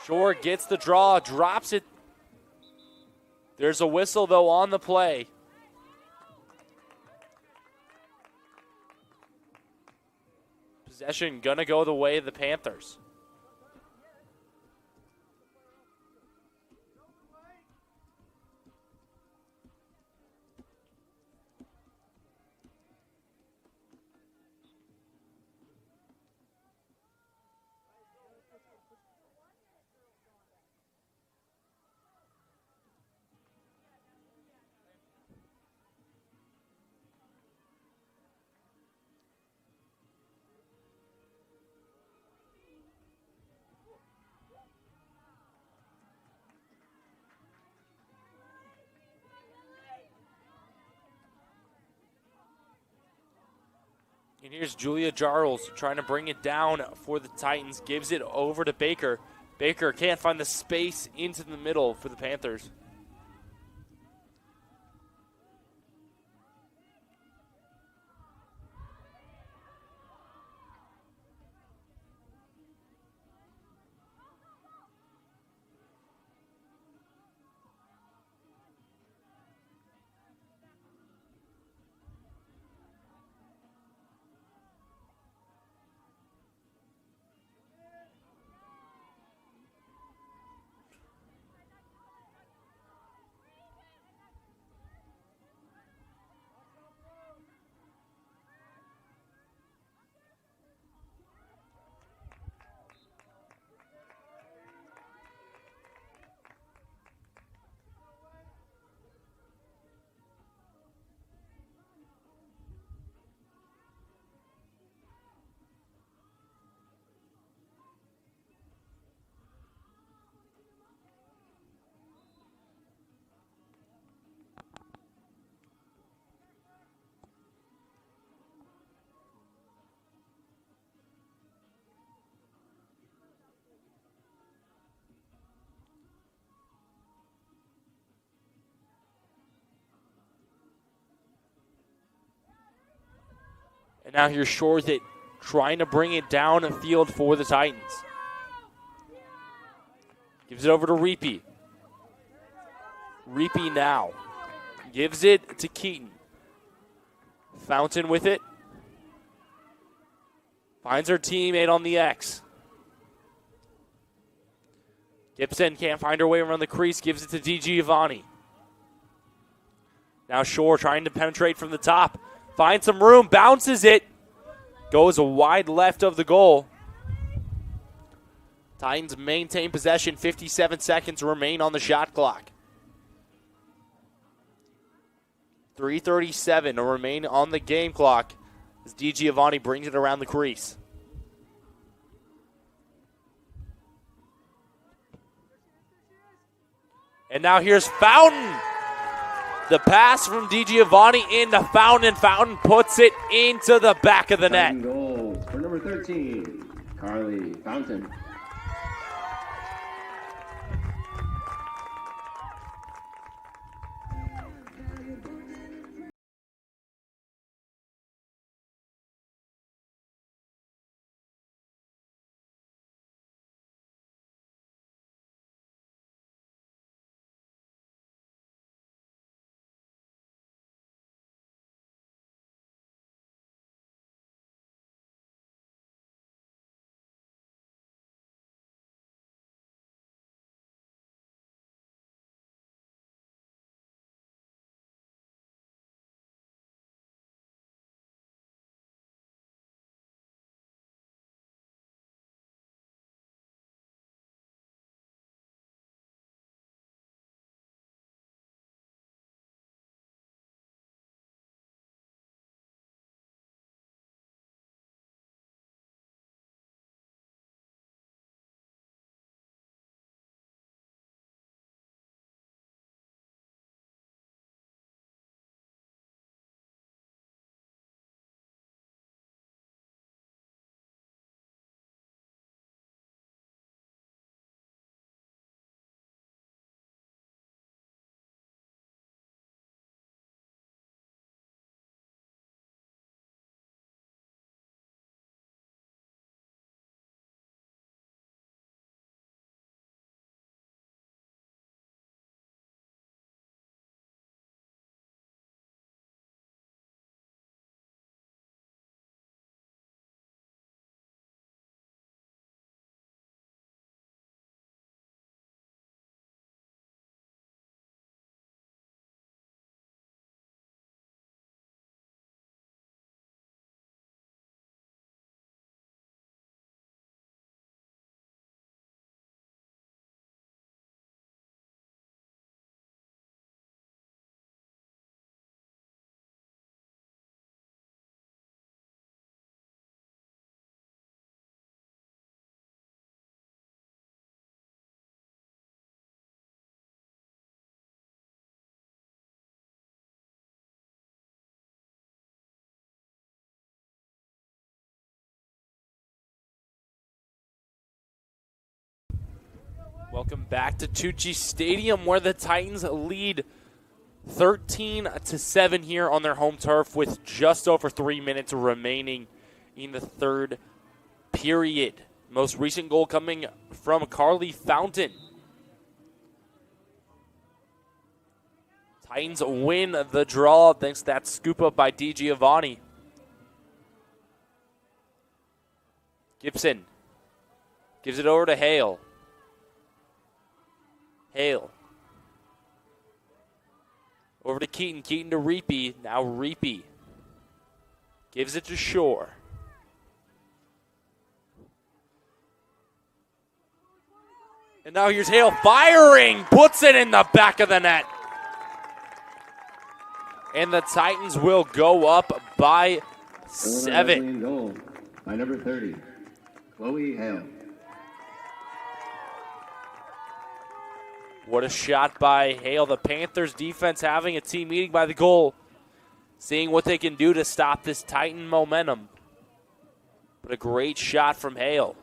Shore gets the draw, drops it. There's a whistle, though, on the play. Possession going to go the way of the Panthers. And here's Julia Jarls trying to bring it down for the Titans. Gives it over to Baker. Baker can't find the space into the middle for the Panthers. And now here's Shores it, trying to bring it down the field for the Titans. Gives it over to Reapy. Reapy now. Gives it to Keaton. Fountain with it. Finds her teammate on the X. Gibson can't find her way around the crease. Gives it to DiGiovanni. Now Shore trying to penetrate from the top. Finds some room, bounces it. Goes wide left of the goal. Titans maintain possession. 57 seconds remain on the shot clock. 3:37 to remain on the game clock. as DiGiovanni brings it around the crease. And now here's Fountain. The pass from DiGiovanni into Fountain, and Fountain puts it into the back of the net. Fountain goals for number 13, Carly Fountain. Welcome back to Tucci Stadium, where the Titans lead 13-7 here on their home turf with just over 3 minutes remaining in the third period. Most recent goal coming from Carly Fountain. Titans win the draw thanks to that scoop up by DiGiovanni. Gibson gives it over to Hale. Hale. Over to Keaton. Keaton to Reapy. Now Reapy gives it to Shore. And now here's Hale firing. Puts it in the back of the net. And the Titans will go up by 7. Goal by number 30, Chloe Hale. What a shot by Hale. The Panthers defense having a team meeting by the goal, seeing what they can do to stop this Titan momentum. But a great shot from Hale.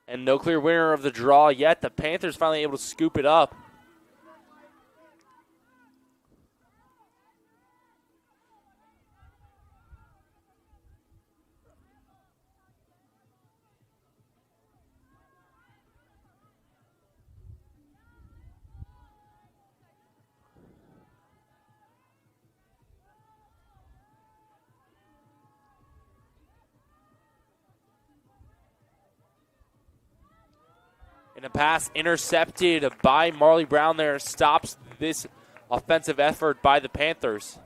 And no clear winner of the draw yet. The Panthers finally able to scoop it up. And a pass intercepted by Marley Brown there stops this offensive effort by the Panthers.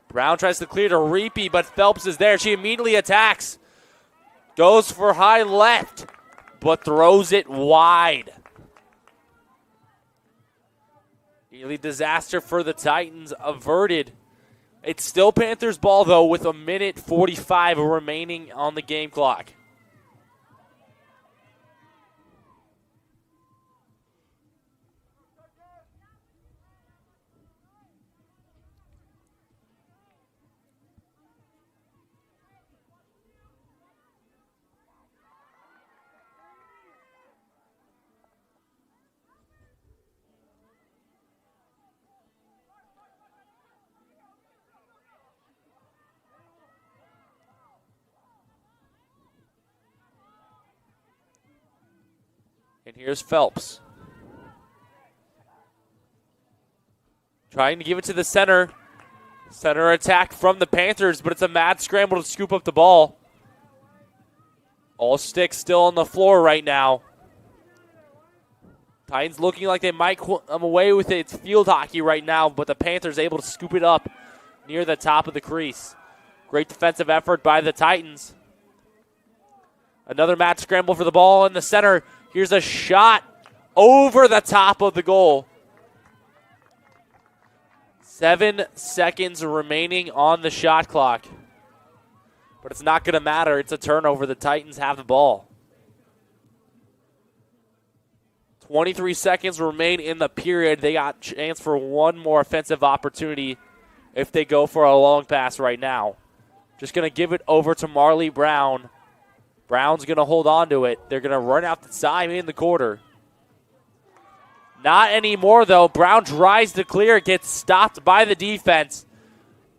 Brown tries to clear to Reapy, but Phelps is there. She immediately attacks. Goes for high left, but throws it wide. Nearly disaster for the Titans averted. It's still Panthers ball, though, with 1:45 remaining on the game clock. And here's Phelps. Trying to give it to the center. Center attack from the Panthers, but it's a mad scramble to scoop up the ball. All sticks still on the floor right now. Titans looking like they might come away with it. It's field hockey right now, but the Panthers able to scoop it up near the top of the crease. Great defensive effort by the Titans. Another mad scramble for the ball in the center. Here's a shot over the top of the goal. 7 seconds remaining on the shot clock. But it's not going to matter. It's a turnover. The Titans have the ball. 23 seconds remain in the period. They got a chance for one more offensive opportunity if they go for a long pass right now. Just going to give it over to Marley Brown. Brown's going to hold on to it. They're going to run out the time in the quarter. Not anymore, though. Brown tries to clear. Gets stopped by the defense.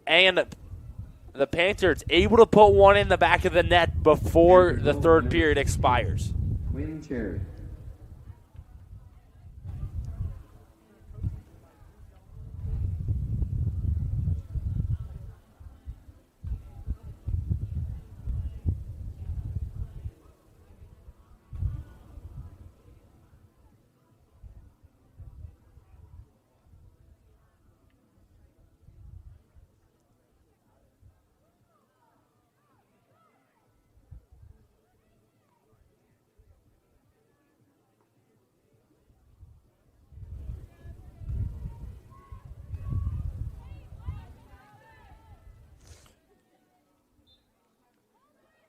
And the Panthers able to put one in the back of the net before the third period expires. Quinn Cherry.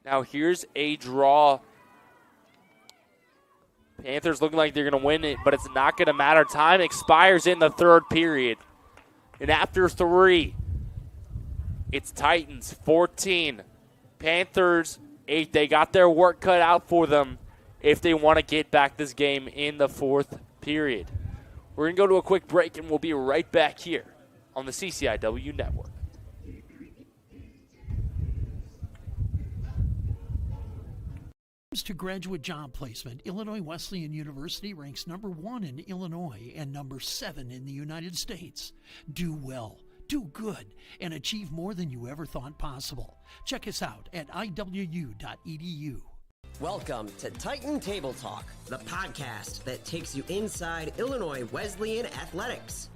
Now here's a draw. Panthers looking like they're going to win it, but it's not going to matter. Time expires in the third period. And after 3, it's Titans 14, Panthers 8. They got their work cut out for them if they want to get back this game in the fourth period. We're going to go to a quick break, and we'll be right back here on the CCIW Network. To graduate job placement, Illinois Wesleyan University ranks #1 in Illinois and #7 in the United States. Do well, do good, and achieve more than you ever thought possible. Check us out at iwu.edu. Welcome to Titan Table Talk, the podcast that takes you inside Illinois Wesleyan athletics.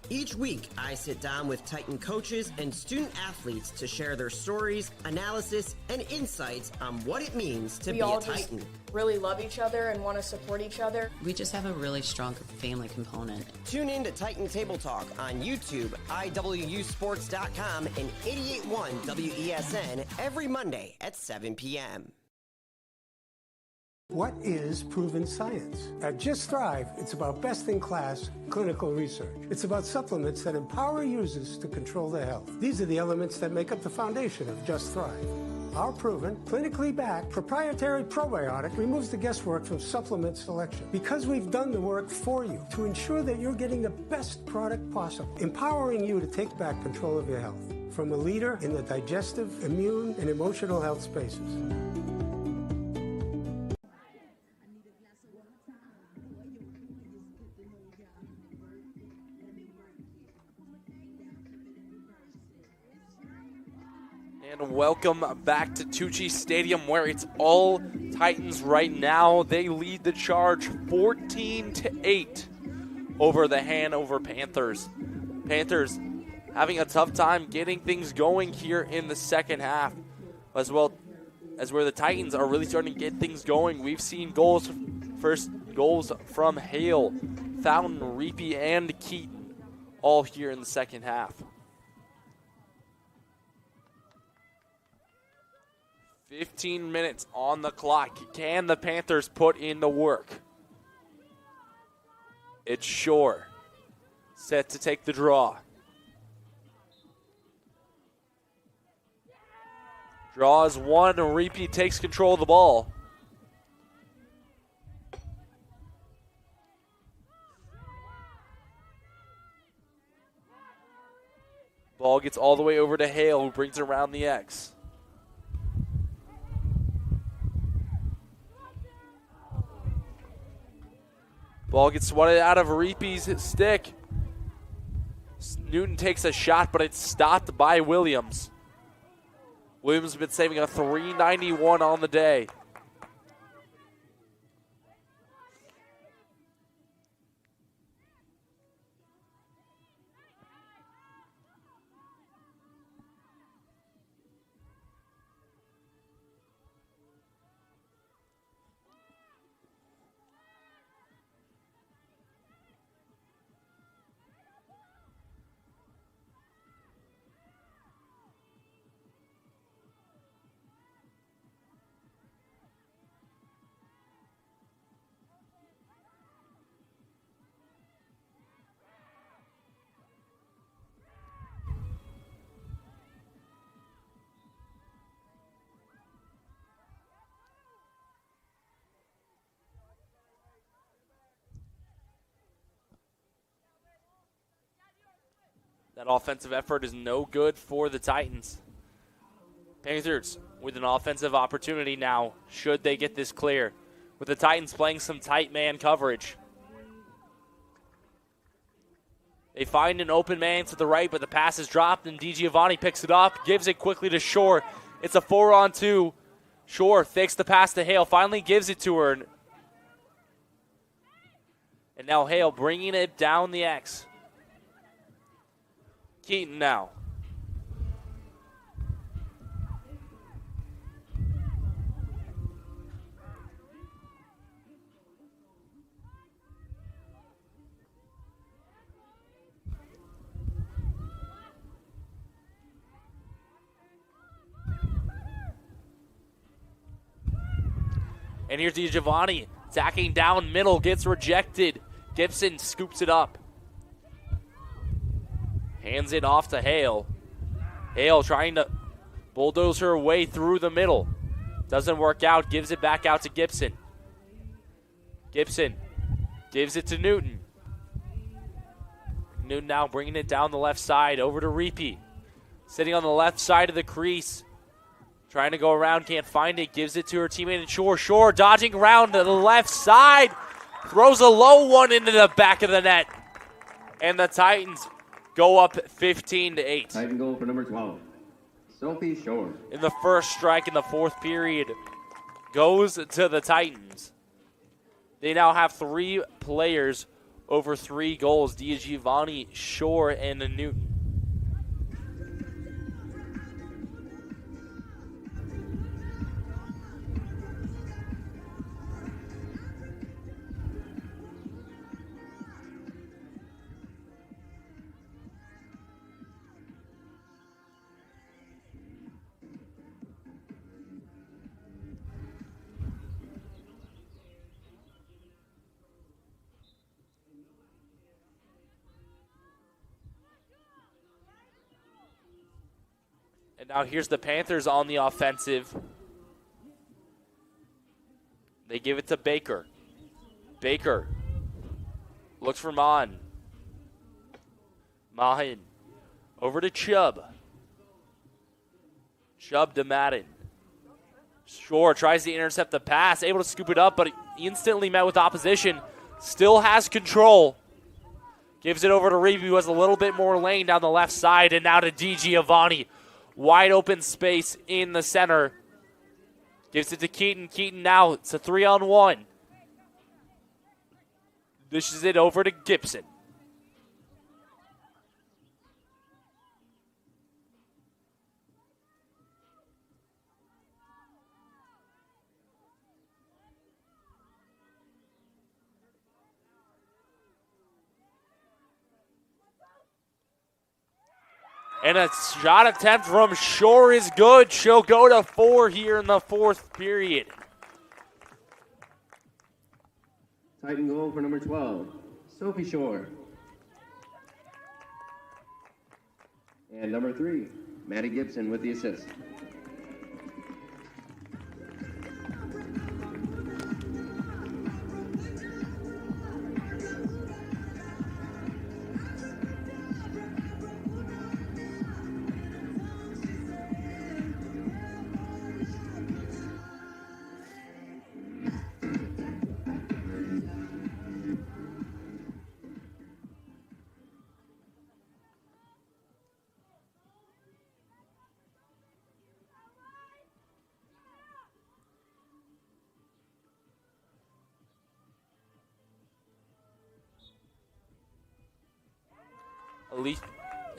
Each week, I sit down with Titan coaches and student athletes to share their stories, analysis, and insights on what it means to be a Titan. We really love each other and want to support each other. We just have a really strong family component. Tune in to Titan Table Talk on YouTube, iwusports.com, and 88.1 WESN every Monday at 7 p.m. What is proven science? At Just Thrive, it's about best-in-class clinical research. It's about supplements that empower users to control their health. These are the elements that make up the foundation of Just Thrive. Our proven, clinically backed, proprietary probiotic removes the guesswork from supplement selection because we've done the work for you to ensure that you're getting the best product possible, empowering you to take back control of your health from a leader in the digestive, immune, and emotional health spaces. And welcome back to Tucci Stadium, where it's all Titans right now, they lead the charge 14-8 over the Hanover Panthers. Panthers having a tough time getting things going here in the second half, as well as where the Titans are really starting to get things going. We've seen first goals from Hale, Fountain, Reapy, and Keaton, all here in the second half. 15 minutes on the clock. Can the Panthers put in the work? It's Shore, set to take the draw. Draws one, and Reapy takes control of the ball. Ball gets all the way over to Hale, who brings it around the X. Ball gets swatted out of Reapy's stick. Newton takes a shot, but it's stopped by Williams. Williams has been saving a .391 on the day. That offensive effort is no good for the Titans. Panthers with an offensive opportunity now, should they get this clear, with the Titans playing some tight man coverage. They find an open man to the right, but the pass is dropped, and DiGiovanni picks it up, gives it quickly to Shore. It's a 4-on-2. Shore fakes the pass to Hale, finally gives it to her. And now Hale bringing it down the X. Keaton now. And here's DiGiovanni attacking down middle, gets rejected. Gibson scoops it up. Hands it off to Hale. Hale trying to bulldoze her way through the middle. Doesn't work out, gives it back out to Gibson. Gibson gives it to Newton. Newton now bringing it down the left side over to Reapy. Sitting on the left side of the crease. Trying to go around, can't find it. Gives it to her teammate in Shore. Shore dodging around to the left side. Throws a low one into the back of the net. And the Titans go up 15-8. Titan goal for number 12, Sophie Shore. In the first strike in the fourth period goes to the Titans. They now have 3 players over 3 goals, DiGiovanni, Shore, and Newton. And now here's the Panthers on the offensive. They give it to Baker. Baker looks for Mahin. Mahin over to Chubb. Chubb to Madden. Shore tries to intercept the pass, able to scoop it up, but instantly met with opposition. Still has control. Gives it over to Reeve, who has a little bit more lane down the left side, and now to DiGiovanni. Wide open space in the center. Gives it to Keaton. Keaton now, it's a 3-on-1. Dishes it over to Gibson. And a shot attempt from Shore is good. She'll go to 4 here in the fourth period. Titan goal for number 12, Sophie Shore. And number 3, Maddie Gibson with the assist.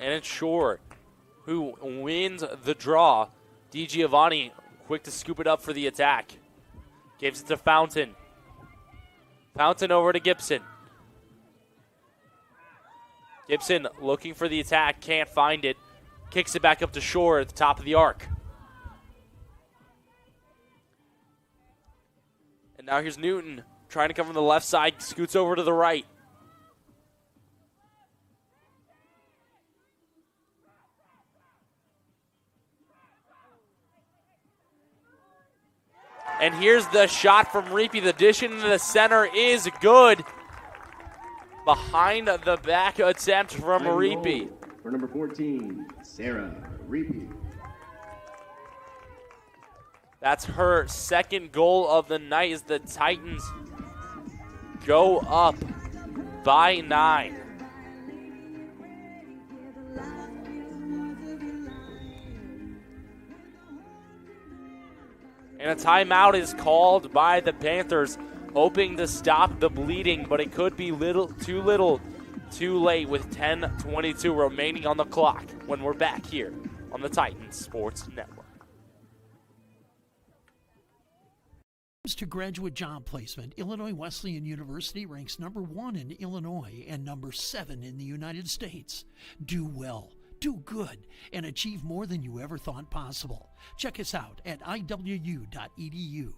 And it's Shore who wins the draw. DiGiovanni quick to scoop it up for the attack. Gives it to Fountain. Fountain over to Gibson. Gibson looking for the attack, can't find it. Kicks it back up to Shore at the top of the arc. And now here's Newton trying to come from the left side, scoots over to the right. And here's the shot from Reapy. The dish into the center is good. Behind the back attempt from Reapy. For number 14, Sarah Reapy. That's her second goal of the night as the Titans go up by 9. And a timeout is called by the Panthers, hoping to stop the bleeding, but it could be too little, too late with 10:22 remaining on the clock when we're back here on the Titans Sports Network. To graduate job placement, Illinois Wesleyan University ranks number 1 in Illinois and number 7 in the United States. Do well, do good, and achieve more than you ever thought possible. Check us out at iwu.edu.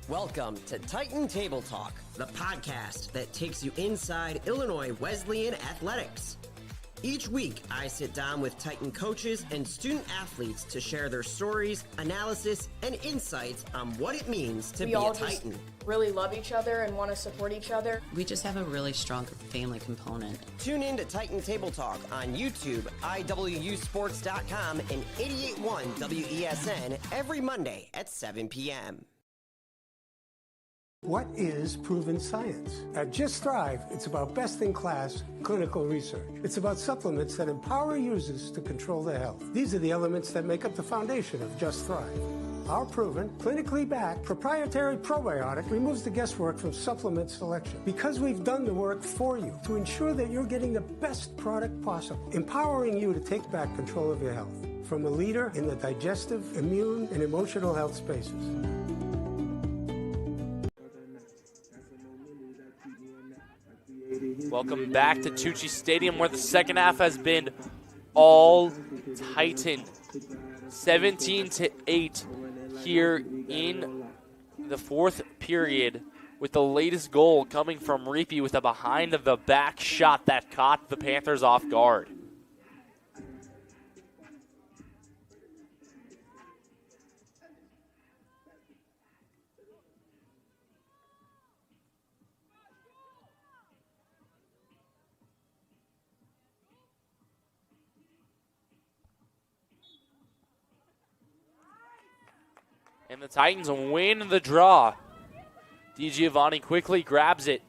Welcome to Titan Table Talk, the podcast that takes you inside Illinois Wesleyan athletics. Each week, I sit down with Titan coaches and student athletes to share their stories, analysis, and insights on what it means to be a Titan. Really love each other and want to support each other. We just have a really strong family component. Tune in to Titan Table Talk on YouTube, iwusports.com, and 88.1 WESN every Monday at 7 p.m. What is proven science? At Just Thrive, it's about best-in-class clinical research. It's about supplements that empower users to control their health. These are the elements that make up the foundation of Just Thrive. Our proven, clinically backed, proprietary probiotic removes the guesswork from supplement selection because we've done the work for you to ensure that you're getting the best product possible, empowering you to take back control of your health from a leader in the digestive, immune, and emotional health spaces. Welcome back to Tucci Stadium, where the second half has been all Titan. 17-8 here in the fourth period, with the latest goal coming from Reapy with a behind-the-back shot that caught the Panthers off guard. And the Titans win the draw. DiGiovanni quickly grabs it.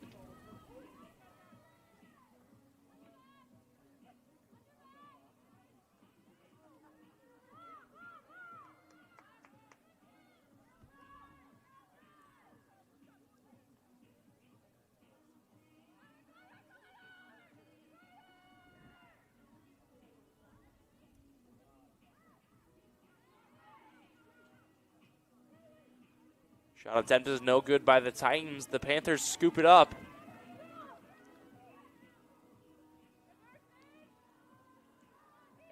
Shot attempt is no good by the Titans. The Panthers scoop it up.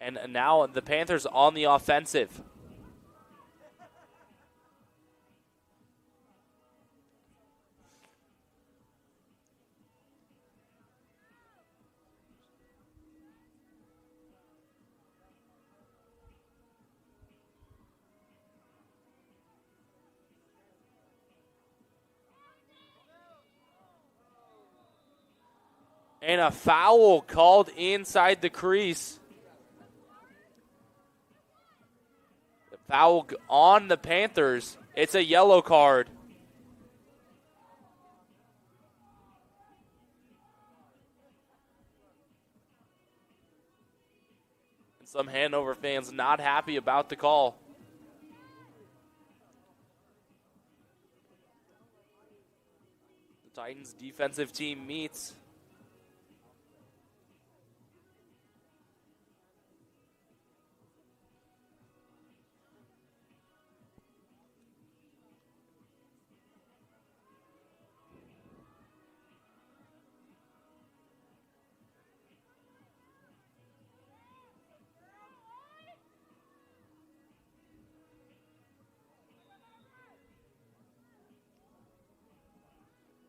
And now the Panthers on the offensive. And a foul called inside the crease. The foul on the Panthers. It's a yellow card. And some Hanover fans not happy about the call. The Titans defensive team meets.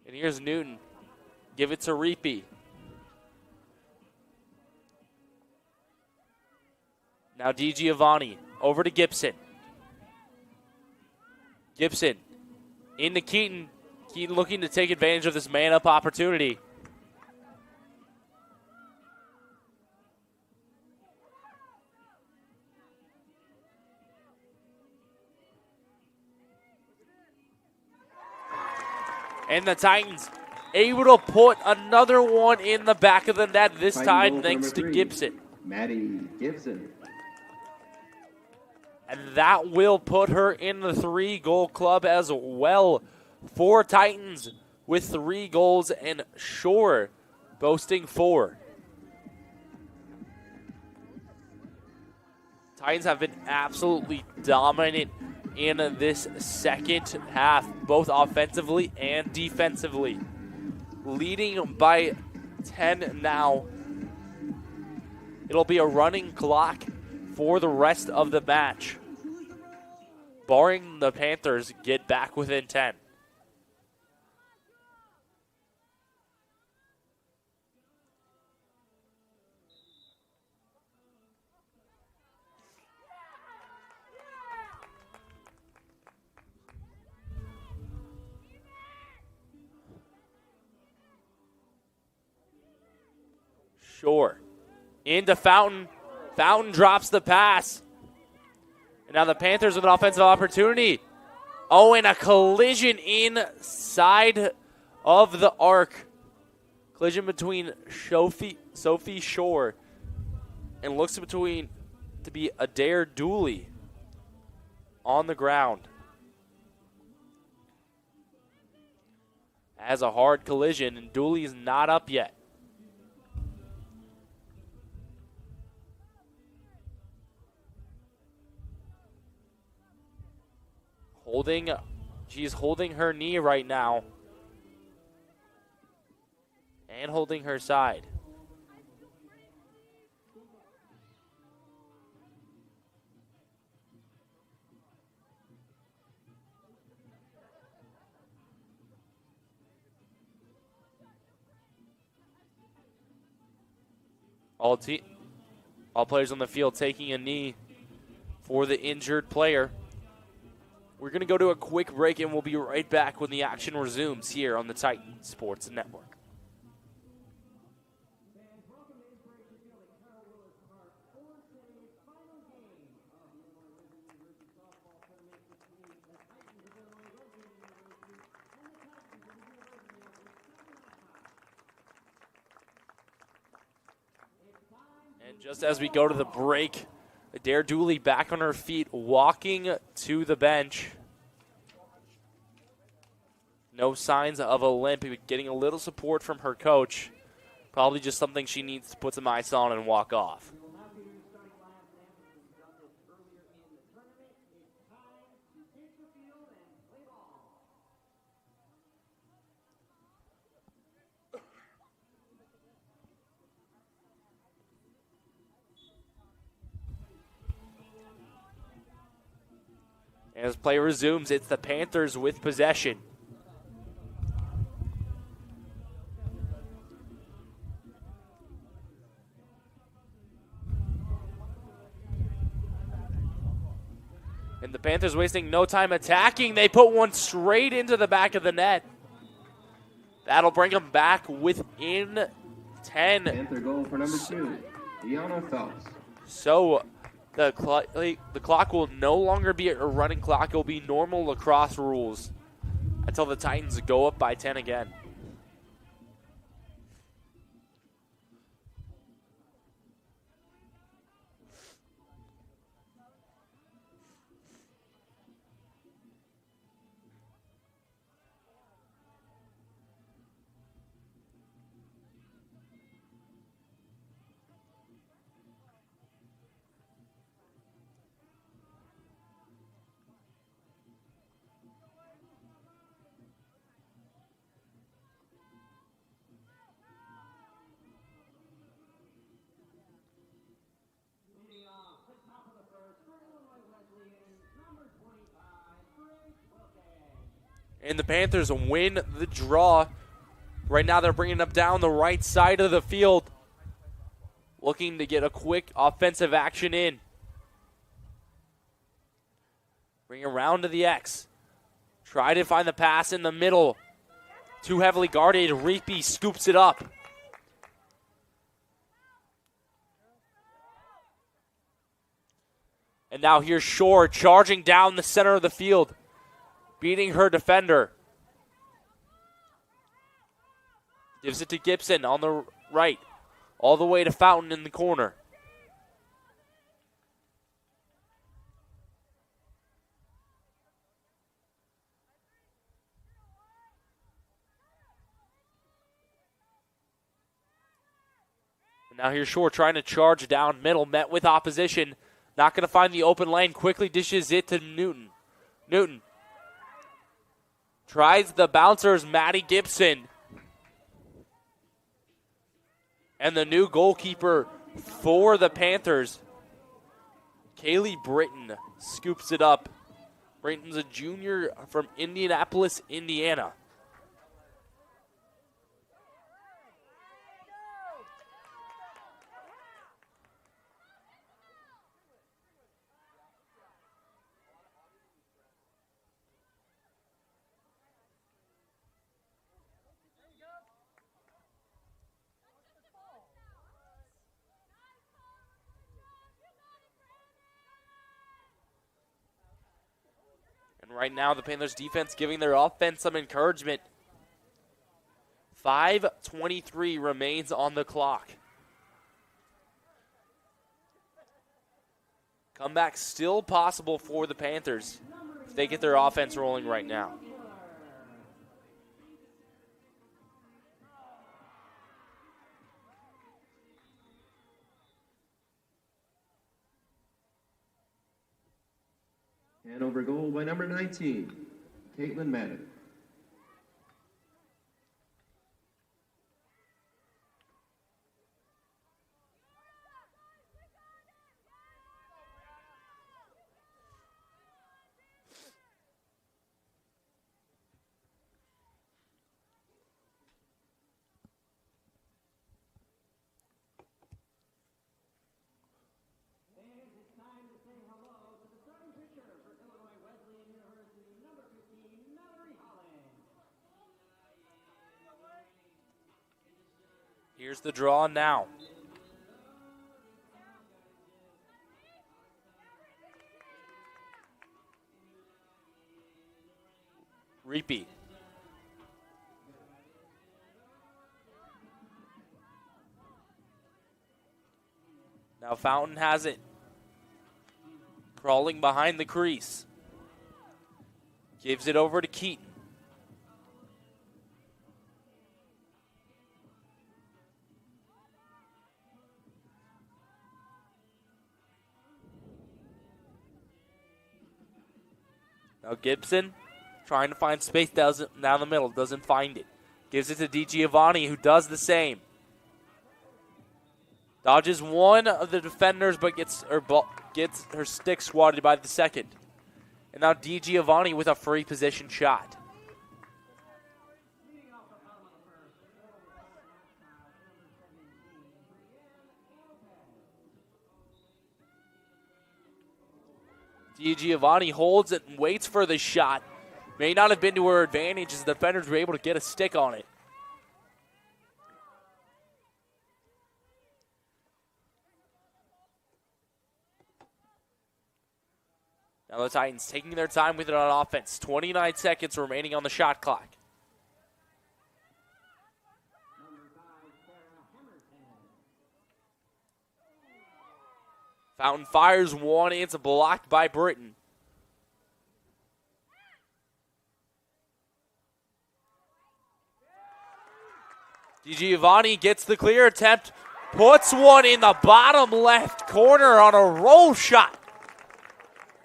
And here's Newton. Give it to Reapy. Now DiGiovanni. Over to Gibson. Gibson into Keaton. Keaton looking to take advantage of this man-up opportunity. And the Titans able to put another one in the back of the net, this time thanks to Gibson. Maddie Gibson. And that will put her in the 3-goal club as well for Titans with 3 goals and Shore boasting 4. Titans have been absolutely dominant in this second half, both offensively and defensively. Leading by 10 now. It'll be a running clock for the rest of the match, barring the Panthers get back within 10. Shore into Fountain. Fountain drops the pass. And now the Panthers with an offensive opportunity. Oh, and a collision inside of the arc. Collision between Sophie Shore and looks to be Adair Dooley on the ground. As a hard collision, and Dooley's not up yet. She's holding her knee right now. And holding her side. All players on the field taking a knee for the injured player. We're going to go to a quick break, and we'll be right back when the action resumes here on the Titan Sports Network. And just as we go to the break, Adair Dooley back on her feet, walking to the bench. No signs of a limp, but getting a little support from her coach. Probably just something she needs to put some ice on and walk off. And as play resumes, it's the Panthers with possession. And the Panthers wasting no time attacking. They put one straight into the back of the net. That'll bring them back within 10. Panther goal for number 2, Deanna Phelps. So the clock will no longer be a running clock. It will be normal lacrosse rules until the Titans go up by 10 again. And the Panthers win the draw. Right now they're bringing up down the right side of the field, looking to get a quick offensive action in. Bring it around to the X. Try to find the pass in the middle. Too heavily guarded. Reapy scoops it up. And now here's Shore charging down the center of the field, beating her defender. Gives it to Gibson on the right, all the way to Fountain in the corner. And now here's Shore trying to charge down middle, met with opposition. Not going to find the open lane, quickly dishes it to Newton. Newton tries the bouncers, Maddie Gibson. And the new goalkeeper for the Panthers, Kaylee Britton, scoops it up. Britton's a junior from Indianapolis, Indiana. Right now, the Panthers defense giving their offense some encouragement. 5:23 remains on the clock. Comeback still possible for the Panthers if they get their offense rolling right now. Hanover goal by number 19, Caitlin Madden. Here's the draw now. Repeat. Now Fountain has it. Crawling behind the crease. Gives it over to Keaton. Now Gibson trying to find space down the middle, doesn't find it. Gives it to DiGiovanni, who does the same. Dodges one of the defenders, but gets her stick swatted by the second. And now DiGiovanni with a free position shot. DiGiovanni holds it and waits for the shot. May not have been to her advantage as the defenders were able to get a stick on it. Now the Titans taking their time with it on offense. 29 seconds remaining on the shot clock. Fountain fires one. It's blocked by Britton. DiGiovanni gets the clear attempt. Puts one in the bottom left corner on a roll shot.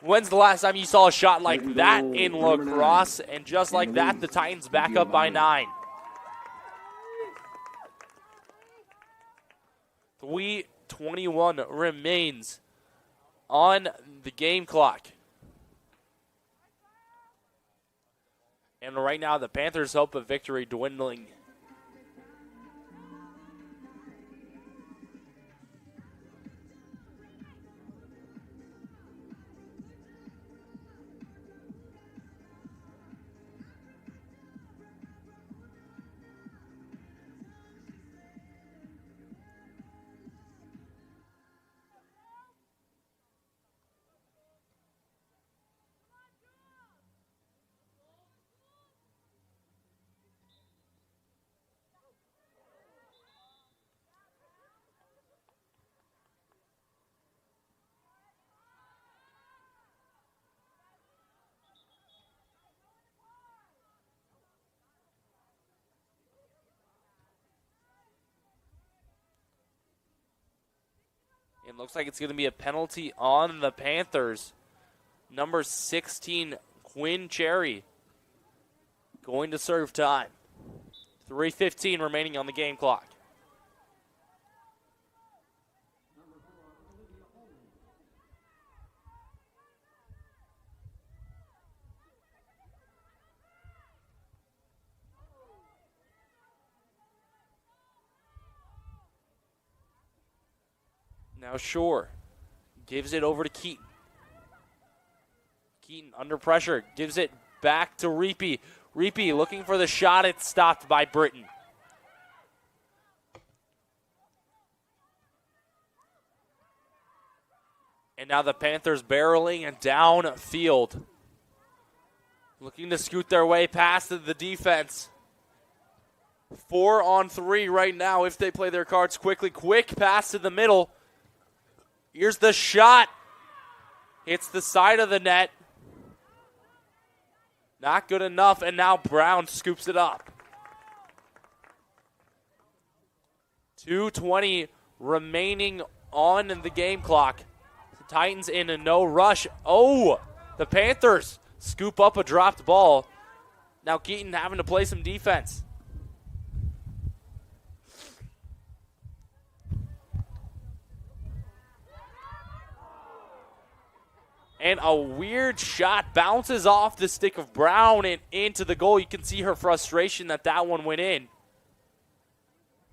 When's the last time you saw a shot like that in Lacrosse? And just like that, the Titans back up by 9. 3:21 remains on the game clock. And right now, the Panthers' hope of victory dwindling. It looks like it's going to be a penalty on the Panthers. Number 16, Quinn Cherry, going to serve time. 3:15 remaining on the game clock. Now Shore gives it over to Keaton. Keaton under pressure, gives it back to Reapy. Reapy looking for the shot. It's stopped by Britton. And now the Panthers barreling and downfield. Looking to scoot their way past the defense. 4-on-3 right now if they play their cards quickly. Quick pass to the middle. Here's the shot. Hits the side of the net. Not good enough, and now Brown scoops it up. 2:20 remaining on the game clock. The Titans in a no rush. Oh, the Panthers scoop up a dropped ball. Now Keaton having to play some defense. And a weird shot bounces off the stick of Brown and into the goal. You can see her frustration that one went in.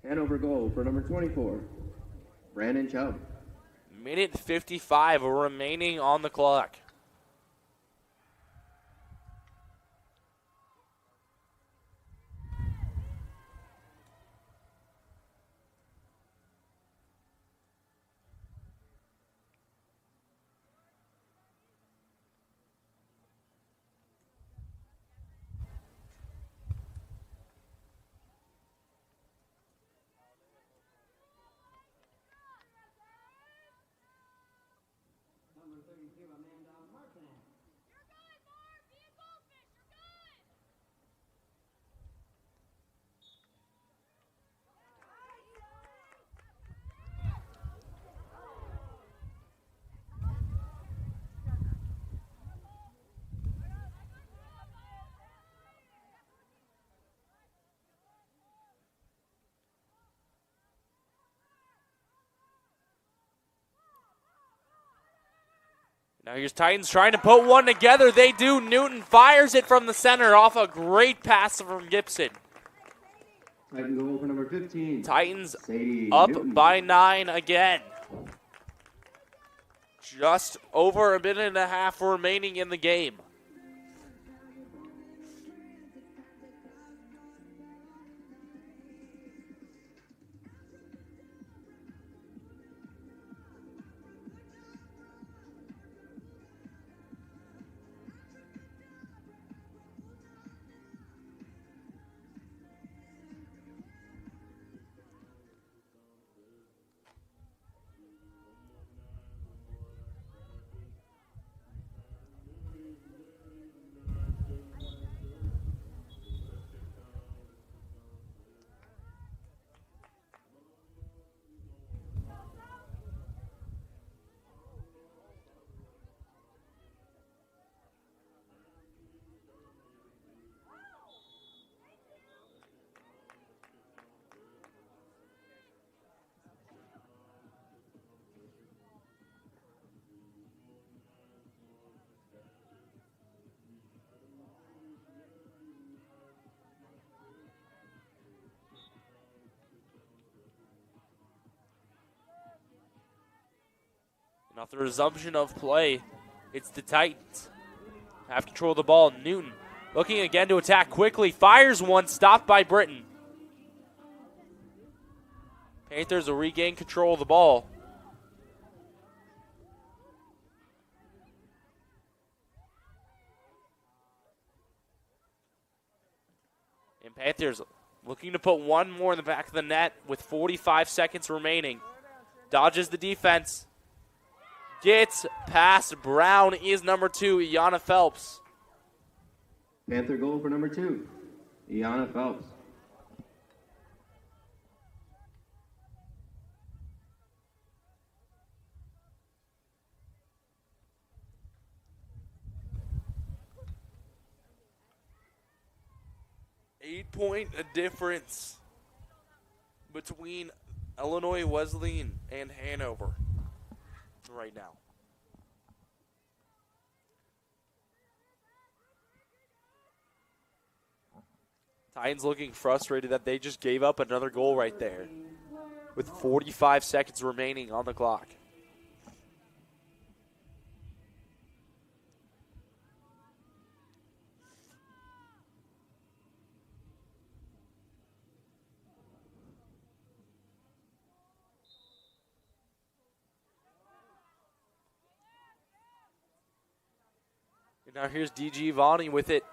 Hanover goal for number 24, Brandon Chubb. Minute 55 remaining on the clock. Now here's Titans trying to put one together. They do. Newton fires it from the center off a great pass from Gibson. Titan goal for number 15. Titans Sadie up Newton. by 9 again. Just over a minute and a half remaining in the game. Now the resumption of play, it's the Titans. Have control of the ball. Newton looking again to attack quickly. Fires one, stopped by Britton. Panthers will regain control of the ball. And Panthers looking to put one more in the back of the net with 45 seconds remaining. Dodges the defense. Gets past Brown is number 2, Iana Phelps. Panther goal for number 2, Iana Phelps. Eight-point difference between Illinois Wesleyan and Hanover right now. Titans looking frustrated that they just gave up another goal right there with 45 seconds remaining on the clock. And now here's DG Vani with it,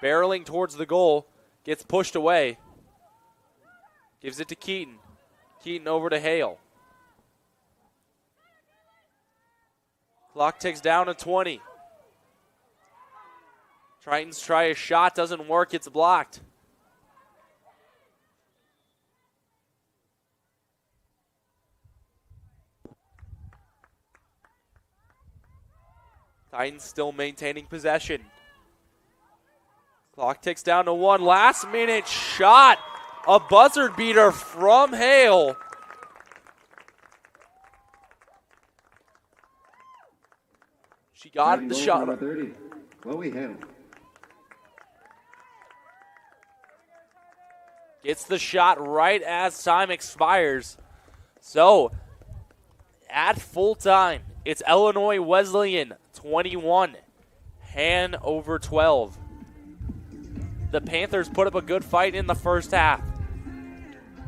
barreling towards the goal. Gets pushed away. Gives it to Keaton. Keaton over to Hale. Clock ticks down to 20. Titans try a shot, doesn't work, it's blocked. Titans still maintaining possession. Clock ticks down to 1. Last minute shot. A buzzer beater from Hale. She got the shot. Number 30, Chloe Hale. Gets the shot right as time expires. So, at full time, it's Illinois Wesleyan 21, Hanover 12. The Panthers put up a good fight in the first half.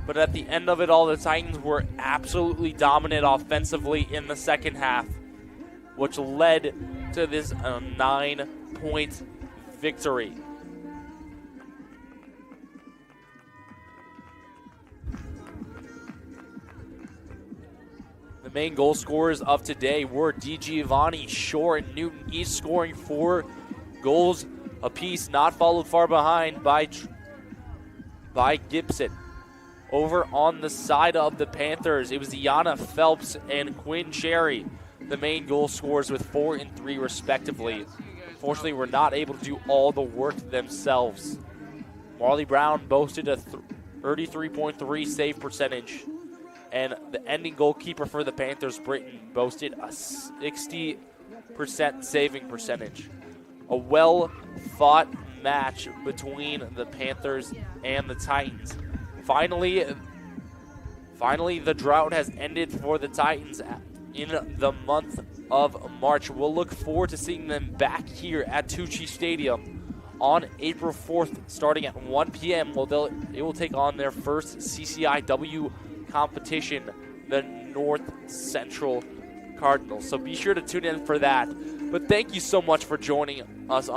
But at the end of it all, the Titans were absolutely dominant offensively in the second half, which led to this 9-point victory. The main goal scorers of today were DiGiovanni, Shore, and Newton, each scoring 4 goals apiece, not followed far behind by Gibson. Over on the side of the Panthers, it was Iana Phelps and Quinn Cherry, the main goal scorers with 4 and 3 respectively. Unfortunately, were not able to do all the work themselves. Marley Brown boasted a 33.3 save percentage, and the ending goalkeeper for the Panthers, Britton, boasted a 60 saving percentage. A well-fought match between the Panthers and the Titans. Finally, the drought has ended for the Titans in the month of March. We'll look forward to seeing them back here at Tucci Stadium on April 4th, starting at 1 p.m. They will take on their first CCIW competition, the North Central Cardinals. So be sure to tune in for that. But thank you so much for joining us on